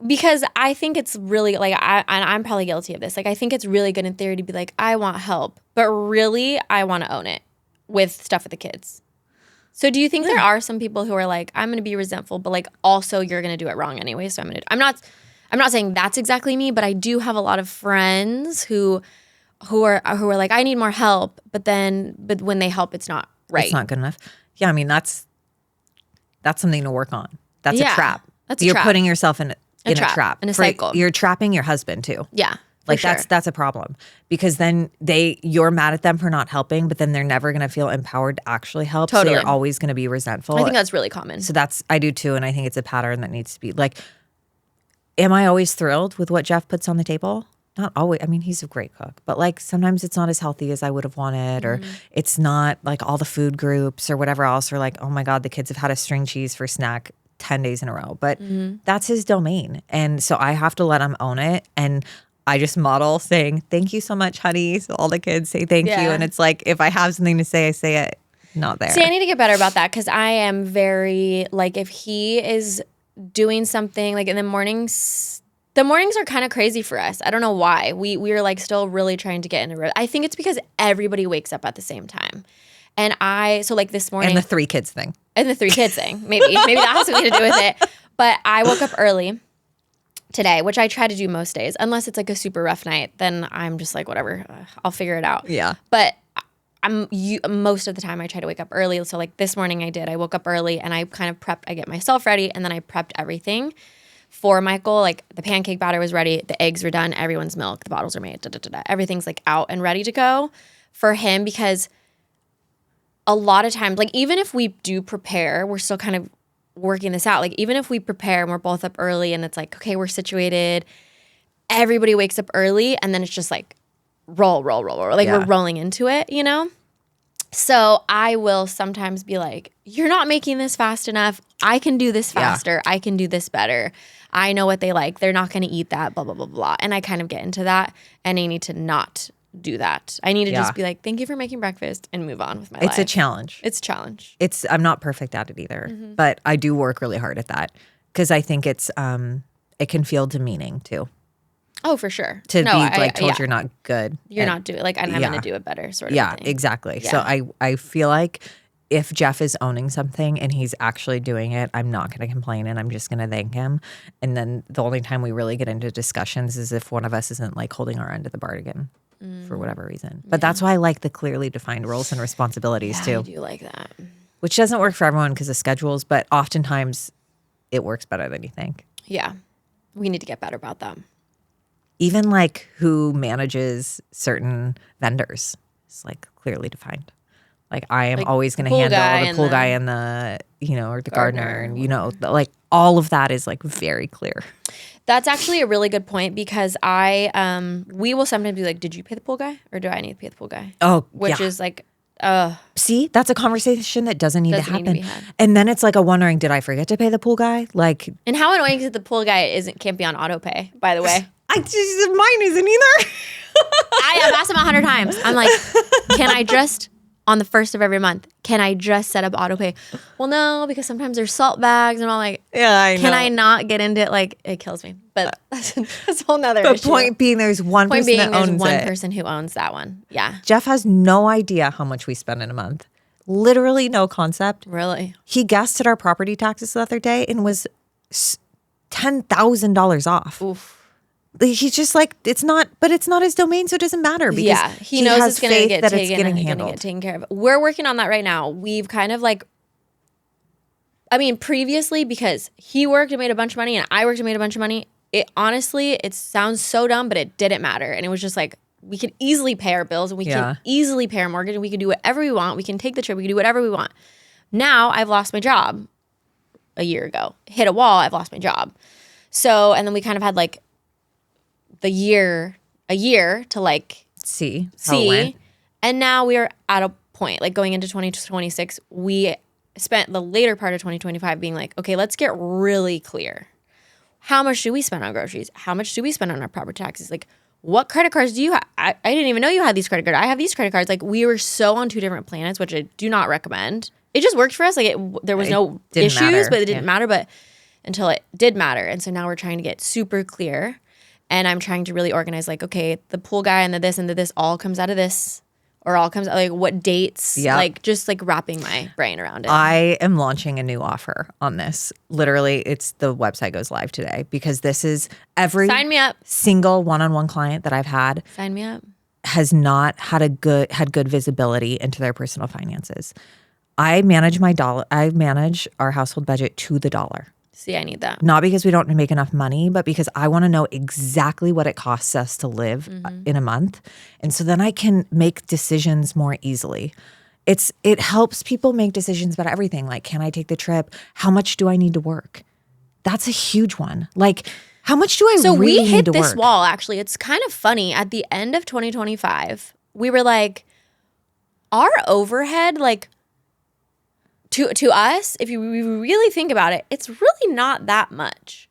Because I think it's really like, I'm probably guilty of this. Like, I think it's really good in theory to be like, I want help. But really, I want to own it with stuff with the kids. So do you think there are some people who are like, I'm going to be resentful, but like also you're going to do it wrong anyway. So I'm going to, I'm not saying that's exactly me, but I do have a lot of friends who are like, I need more help. But when they help, it's not right. It's not good enough. Yeah, I mean, that's something to work on. That's a trap. That's a You're trap. putting yourself in a trap. In a cycle. You're trapping your husband too. Yeah. Like for sure. that's a problem because then you're mad at them for not helping, but then they're never going to feel empowered to actually help. Totally. So you're always going to be resentful. I think that's really common. So I do too. And I think it's a pattern that needs to be like, am I always thrilled with what Jeff puts on the table? Not always. I mean, he's a great cook, but like sometimes it's not as healthy as I would have wanted, or it's not like all the food groups or whatever else are like, oh my God, the kids have had a string cheese for snack 10 days in a row, but that's his domain. And so I have to let him own it. And I just model saying, thank you so much, honey. So all the kids say thank you. And it's like, if I have something to say, I say it, not there. See, I need to get better about that because I am very, like, if he is doing something, like in the mornings are kind of crazy for us. I don't know why. We are like still really trying to get in a rhythm. I think it's because everybody wakes up at the same time. And so like this morning. And the 3 kids thing. And the 3 kids thing. Maybe that has something to do with it. But I woke up early today, which I try to do most days. Unless it's like a super rough night, then I'm just like, whatever, I'll figure it out. Yeah. But most of the time I try to wake up early. So like this morning I did. I woke up early and I kind of prepped. I get myself ready and then I prepped everything for Michael. Like the pancake batter was ready. The eggs were done. Everyone's milk. The bottles are made. Everything's like out and ready to go for him because a lot of times, like even if we do prepare, we're still kind of working this out. Like even if we prepare and we're both up early and it's like, okay, we're situated, everybody wakes up early and then it's just like roll. Like we're rolling into it, you know? So I will sometimes be like, you're not making this fast enough. I can do this faster. I can do this better. I know what they like. They're not going to eat that, blah, blah, blah, blah. And I kind of get into that and I need to not do that. I need to just be like, thank you for making breakfast and move on with my life. It's a challenge. It's a challenge. I'm not perfect at it either, but I do work really hard at that because I think it can feel demeaning too. Oh, for sure. To be like told you're not good. You're not doing like, and I'm going to do it better sort of thing. Yeah, exactly. Yeah. So I feel like if Jeff is owning something and he's actually doing it, I'm not going to complain and I'm just going to thank him. And then the only time we really get into discussions is if one of us isn't like holding our end of the bargain for whatever reason. But that's why I like the clearly defined roles and responsibilities too. I do like that. Which doesn't work for everyone because of schedules, but oftentimes it works better than you think. Yeah. We need to get better about that. Even like who manages certain vendors is like clearly defined. Like I am Like always going to pool guy handle the and pool the guy and the, you know, or the gardener and, you know, whatever. like all of that is like very clear. That's actually a really good point because we will sometimes be like, did you pay the pool guy or do I need to pay the pool guy? Oh, Which yeah. is like, See, that's a conversation that doesn't need to Doesn't need happen. to be had. And then it's like a wondering, did I forget to pay the pool guy? Like, and how annoying is it the pool guy can't be on auto pay, by the way. mine isn't either. I've asked him 100 times. I'm like, can I just, on the first of every month, can I just set up auto pay? Well, no, because sometimes there's salt bags and I'm like, Yeah, I know. can I not get into it? Like, it kills me. But that's a whole nother The issue. point being, there's one Point person being, that there's owns one it. person who owns that one. Yeah. Jeff has no idea how much we spend in a month. Literally no concept. Really? He guessed at our property taxes the other day and was $10,000 off. Oof. He's just like, it's not his domain, so it doesn't matter. Because Yeah, he knows has it's going to faith get that it's getting taken handled. get taken care of. We're working on that right now. We've kind of like, I mean, previously because he worked and made a bunch of money and I worked and made a bunch of money. It honestly, it sounds so dumb, but it didn't matter. And it was just like, we could easily pay our bills and we can easily pay our mortgage and we can do whatever we want. We can take the trip. We can do whatever we want. Now I've lost my job a year ago. Hit a wall. I've lost my job. So, and then we kind of had like a year to like see. And now we are at a point like going into 2026, we spent the later part of 2025 being like, okay, let's get really clear. How much do we spend on groceries? How much do we spend on our property taxes? Like, what credit cards do you have? I didn't even know you had these credit cards. I have these credit cards. Like, we were so on two different planets, which I do not recommend. It just worked for us. Like, there was no issues, but it didn't matter. But until it did matter. And so now we're trying to get super clear. And I'm trying to really organize, like, okay, the pool guy and the this all comes out of this. Or all comes out, like, what dates. Like, just, like, wrapping my brain around it. I am launching a new offer on this. Literally, the website goes live today because this is every Sign me up. single one-on-one client that I've had Sign me up. has not had good visibility into their personal finances. I manage our household budget to the dollar. See, I need that. Not because we don't make enough money, but because I want to know exactly what it costs us to live in a month. And so then I can make decisions more easily. It helps people make decisions about everything. Like, can I take the trip? How much do I need to work? That's a huge one. Like, how much do I really need to work? So we hit this wall, actually. It's kind of funny. At the end of 2025, we were like, our overhead, like, to us, if you really think about it, it's really not that much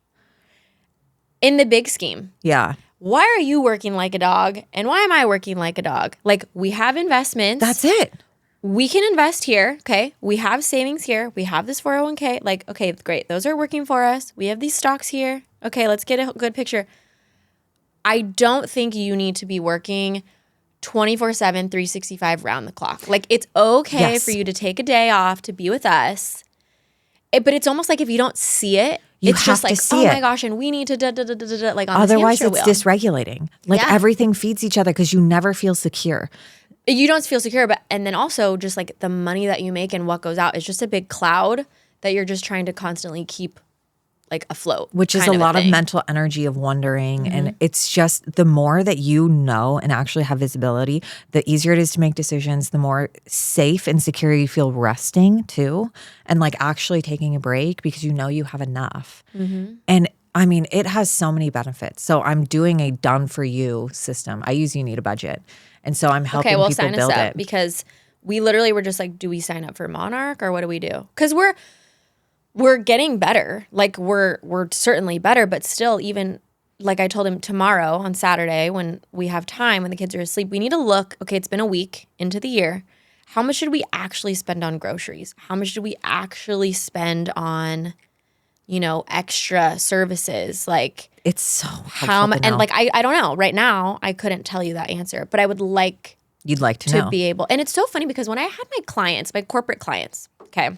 in the big scheme. Yeah. Why are you working like a dog and why am I working like a dog? Like, we have investments. That's it. We can invest here, okay? We have savings here. We have this 401k. Like, okay, great. Those are working for us. We have these stocks here. Okay, let's get a good picture. I don't think you need to be working 24/7, 365 round the clock. Like, it's okay for you to take a day off to be with us. But it's almost like if you don't see it, it's just like, oh my gosh, and we need to like on otherwise this it's wheel. dysregulating. Like everything feeds each other because you never feel secure. You don't feel secure, and then also just like the money that you make and what goes out is just a big cloud that you're just trying to constantly keep like afloat. Which is a lot of mental energy of wondering. And it's just the more that you know and actually have visibility, the easier it is to make decisions, the more safe and secure you feel resting too. And like actually taking a break because you know you have enough. And I mean, it has so many benefits. So I'm doing a done for you system. I use You Need a Budget. And so I'm helping people sign build us up it. because we literally were just like, do we sign up for Monarch or what do we do? Because we're getting better. Like we're certainly better, but still, even like I told him tomorrow on Saturday when we have time, when the kids are asleep, we need to look, okay, it's been a week into the year. How much should we actually spend on groceries? How much do we actually spend on, extra services? Like, it's so helpful how to much, know. and like, I don't know right now, I couldn't tell you that answer, but I would like You'd like to know. be able, and it's so funny because when I had my corporate clients, okay,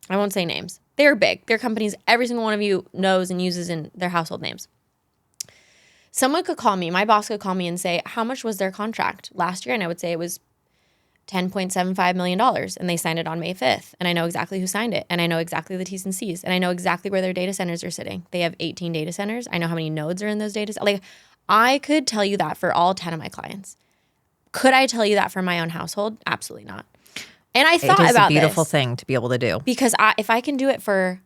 I won't say names. They're big. They're companies every single one of you knows and uses in their household names. Someone could call me, my boss could call me and say, how much was their contract last year? And I would say it was $10.75 million and they signed it on May 5th. And I know exactly who signed it. And I know exactly the T's and C's. And I know exactly where their data centers are sitting. They have 18 data centers. I know how many nodes are in those data centers. Like, I could tell you that for all 10 of my clients. Could I tell you that for my own household? Absolutely not. And I thought about this. It is a beautiful thing to be able to do. Because if I can do it for,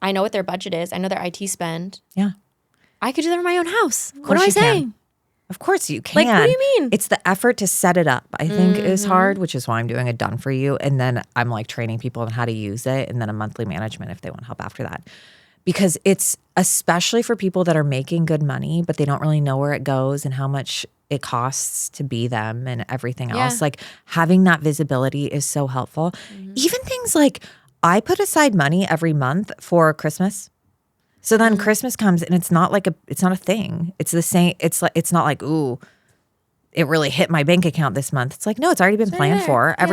I know what their budget is. I know their IT spend. Yeah. I could do that for my own house. What am I saying? Of course you can. Like, what do you mean? It's the effort to set it up, I think, is hard, which is why I'm doing a done for you. And then I'm like training people on how to use it, and then a monthly management if they want help after that. Because it's especially for people that are making good money, but they don't really know where it goes and how much it costs to be them and everything else. Like, having that visibility is so helpful. Even things like, I put aside money every month for Christmas. So then Christmas comes and it's not a thing. It's the same. It's not like, ooh, it really hit my bank account this month. It's like, no, it's already been planned for. Yeah.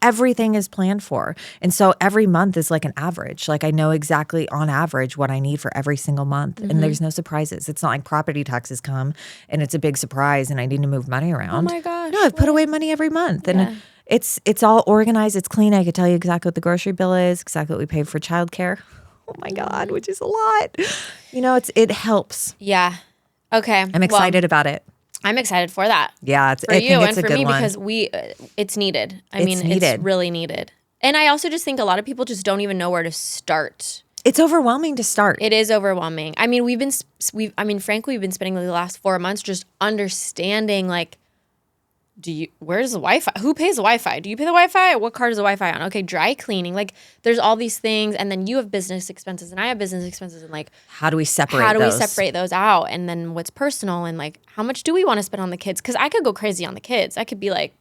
Everything is planned for. And so every month is like an average. Like, I know exactly on average what I need for every single month. And there's no surprises. It's not like property taxes come and it's a big surprise and I need to move money around. Oh my gosh. No, I've put away money every month. And it's all organized. It's clean. I could tell you exactly what the grocery bill is, exactly what we paid for childcare. Oh my God, which is a lot. You know, it helps. Yeah. Okay. I'm excited about it. I'm excited for that. Yeah, for you and for me because it's needed. It's really needed. And I also just think a lot of people just don't even know where to start. It's overwhelming to start. It is overwhelming. I mean, frankly, we've been spending the last 4 months just understanding, like, where's the Wi-Fi? Who pays the Wi-Fi? Do you pay the Wi-Fi? What card is the Wi-Fi on? Okay, dry cleaning. Like, there's all these things. And then you have business expenses and I have business expenses. And like, how do we separate those out? And then what's personal? And like, how much do we want to spend on the kids? Because I could go crazy on the kids. I could be like,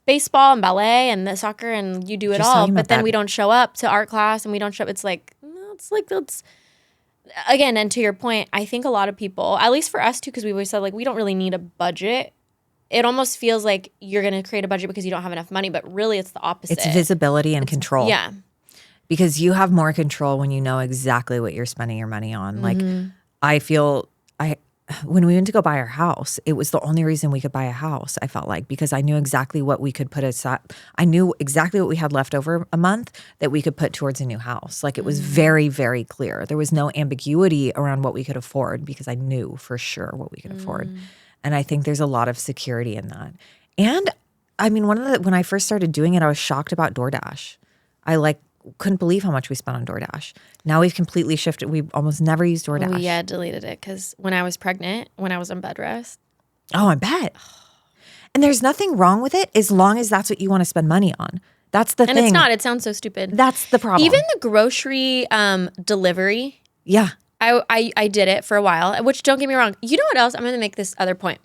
baseball and ballet and the soccer and you do it all. But then we don't show up to art class and we don't show up. It's like, again, and to your point, I think a lot of people, at least for us too, because we always said like, we don't really need a budget. It almost feels like you're going to create a budget because you don't have enough money, but really it's the opposite. It's visibility and control. Yeah. Because you have more control when you know exactly what you're spending your money on. Like, I feel, when we went to go buy our house, it was the only reason we could buy a house, I felt like, because I knew exactly what we could put aside. I knew exactly what we had left over a month that we could put towards a new house. Like, it was very, very clear. There was no ambiguity around what we could afford because I knew for sure what we could afford. And I think there's a lot of security in that. And I mean, when I first started doing it, I was shocked about DoorDash. I couldn't believe how much we spent on DoorDash. Now we've completely shifted. We almost never use DoorDash. We deleted it because when I was pregnant, when I was on bed rest. Oh, I bet. And there's nothing wrong with it as long as that's what you want to spend money on. That's the thing. And it's not. It sounds so stupid. That's the problem. Even the grocery delivery. Yeah. I did it for a while, which don't get me wrong. You know what else? I'm going to make this other point.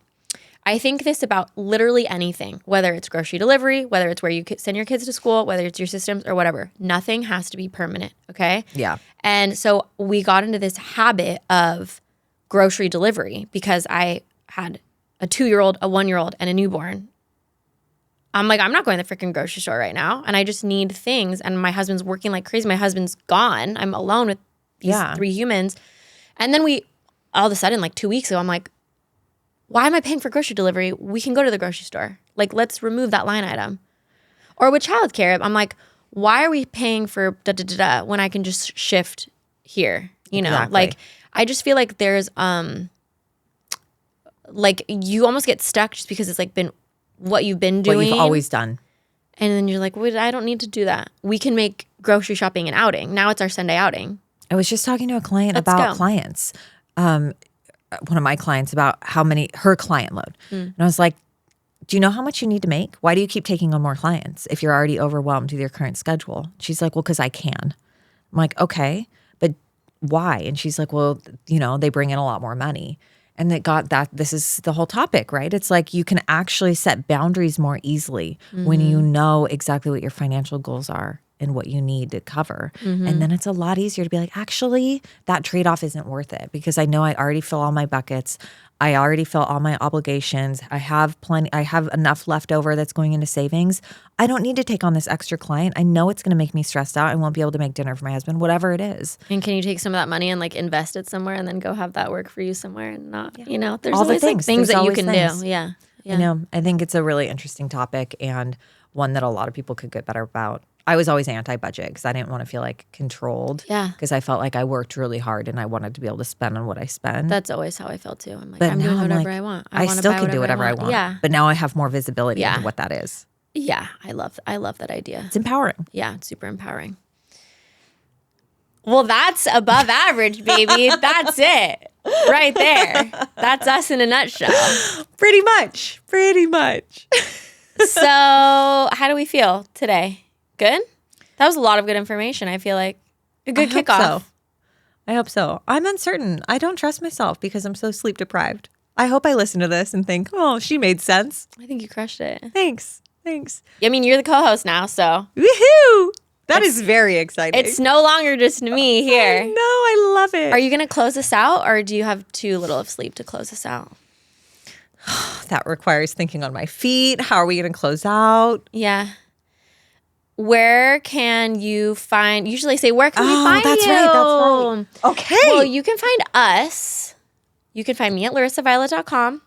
I think this about literally anything, whether it's grocery delivery, whether it's where you send your kids to school, whether it's your systems or whatever. Nothing has to be permanent, okay? Yeah. And so we got into this habit of grocery delivery because I had a 2-year-old, a 1-year-old, and a newborn. I'm like, I'm not going to the freaking grocery store right now, and I just need things. And my husband's working like crazy. My husband's gone. I'm alone with these 3 humans. And then all of a sudden, like 2 weeks ago, I'm like, why am I paying for grocery delivery? We can go to the grocery store. Like, let's remove that line item. Or with childcare, I'm like, why are we paying for da-da-da-da when I can just shift here? You know, exactly. Like, I just feel like there's, like, you almost get stuck just because it's like been what you've been doing. What you've always done. And then you're like, wait, I don't need to do that. We can make grocery shopping an outing. Now it's our Sunday outing. I was just talking to a client about clients. One of my clients about her client load. And I was like, do you know how much you need to make? Why do you keep taking on more clients if you're already overwhelmed with your current schedule? She's like, well, because I can. I'm like, okay, but why? And she's like, well, they bring in a lot more money. And this is the whole topic, right? It's like you can actually set boundaries more easily when you know exactly what your financial goals are and what you need to cover. And then it's a lot easier to be like, actually, that trade-off isn't worth it because I know I already fill all my buckets. I already fill all my obligations. I have enough left over that's going into savings. I don't need to take on this extra client. I know it's going to make me stressed out. I won't be able to make dinner for my husband, whatever it is. And can you take some of that money and like invest it somewhere and then go have that work for you somewhere and not, there's all always the like things that you can do. Yeah. Yeah. I know. I think it's a really interesting topic and one that a lot of people could get better about. I was always anti-budget because I didn't want to feel like controlled. Yeah. Because I felt like I worked really hard and I wanted to be able to spend on what I spend. That's always how I felt too. I'm like, But I'm now doing I'm whatever like, I want. I wanna still buy can do whatever I want. Yeah. But now I have more visibility Yeah. into what that is. Yeah. I love that idea. It's empowering. Yeah. It's super empowering. Well, that's above average, baby. That's it. Right there. That's us in a nutshell. Pretty much. So how do we feel today? Good? That was a lot of good information. I feel like a good kickoff. I hope so. I'm uncertain. I don't trust myself because I'm so sleep deprived. I hope I listen to this and think, oh, she made sense. I think you crushed it. Thanks. I mean, you're the co-host now, so. Woohoo! That is very exciting. It's no longer just me here. No, I love it. Are you going to close us out, or do you have too little of sleep to close us out? That requires thinking on my feet. How are we going to close out? Yeah. Where can you find, usually say, where can we find that's you? right. Okay. Well, you can find us. You can find me at LorissaViolet.com.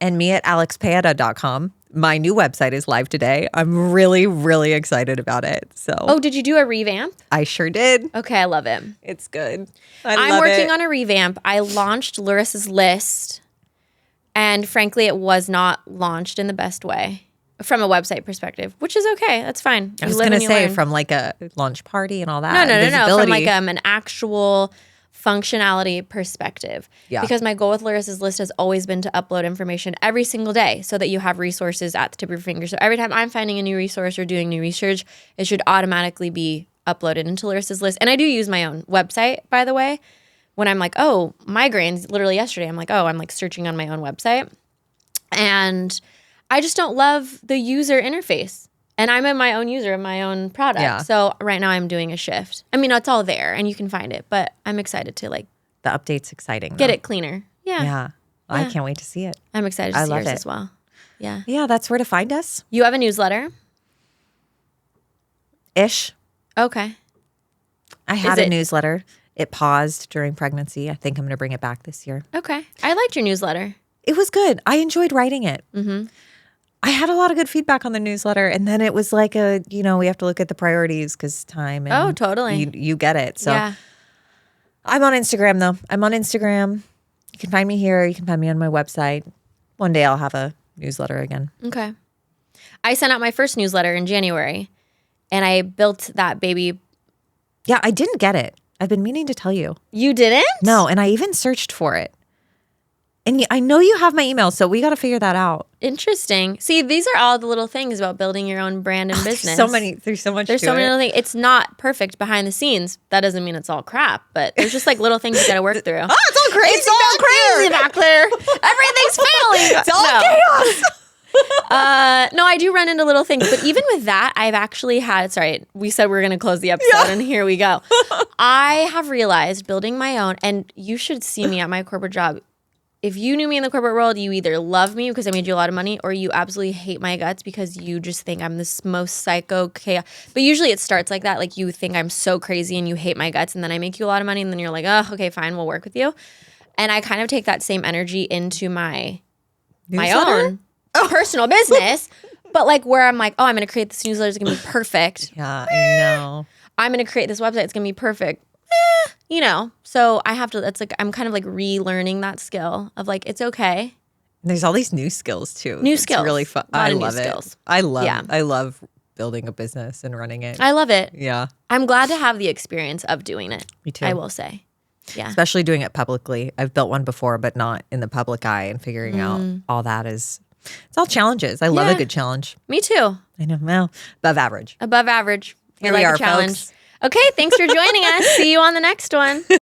And me at AlexPayetta.com. My new website is live today. I'm really, really excited about it. So, Oh, did you do a revamp? I sure did. Okay, I love it. It's good. I'm working on a revamp. I launched Lorissa's List, and frankly, it was not launched in the best way from a website perspective, which is okay. That's fine. I was going to say from like a launch party and all that. No. From like an actual functionality perspective. Yeah. Because my goal with Lorissa's List has always been to upload information every single day so that you have resources at the tip of your finger. So every time I'm finding a new resource or doing new research, it should automatically be uploaded into Lorissa's List. And I do use my own website, by the way. When I'm like, oh, migraines, literally yesterday, I'm like searching on my own website. And I just don't love the user interface. And I'm my own user of my own product. Yeah. So right now I'm doing a shift. I mean, it's all there and you can find it, but I'm excited to like The update's exciting. get it cleaner. Yeah. Yeah. I can't wait to see it. I'm excited to I see love yours it. as well. Yeah. Yeah, that's where to find us. You have a newsletter? Ish. Okay. I had a newsletter. It paused during pregnancy. I think I'm going to bring it back this year. Okay. I liked your newsletter. It was good. I enjoyed writing it. Mm-hmm. I had a lot of good feedback on the newsletter. And then it was like we have to look at the priorities because time. And Oh, totally. You get it. So yeah. I'm on Instagram, though. I'm on Instagram. You can find me here. You can find me on my website. One day I'll have a newsletter again. Okay. I sent out my first newsletter in January and I built that baby. Yeah, I didn't get it. I've been meaning to tell you. You didn't? No, and I even searched for it. And I know you have my email, so we got to figure that out. Interesting. See, these are all the little things about building your own brand and business. There's so much There's to so many it. little things. It's not perfect behind the scenes. That doesn't mean it's all crap, but there's just like little things you got to work through. Oh, it's all crazy. It's all crazy back there. Everything's failing. It's all chaos. No, I do run into little things, but even with that, I've actually had, sorry, we said we were going to close the episode and here we go. I have realized building my own, and you should see me at my corporate job. If you knew me in the corporate world, you either love me because I made you a lot of money or you absolutely hate my guts because you just think I'm this most psycho chaos. But usually it starts like that. Like you think I'm so crazy and you hate my guts and then I make you a lot of money and then you're like, oh, okay, fine, we'll work with you. And I kind of take that same energy into my own personal business. But like where I'm like, oh, I'm going to create this newsletter. It's going to be perfect. Yeah, I know. I'm going to create this website. It's going to be perfect. So I have to, that's like, I'm kind of like relearning that skill of like, it's okay. There's all these new skills too. New skills. It's really fun. A lot I of new love it. skills. I love building a business and running it. I love it. Yeah. I'm glad to have the experience of doing it. Me too. I will say. Yeah. Especially doing it publicly. I've built one before, but not in the public eye, and figuring out all that it's all challenges. I love a good challenge. Me too. I know. Well, above average. Above average. Here we we like are, a challenge. folks. Okay. Thanks for joining us. See you on the next one.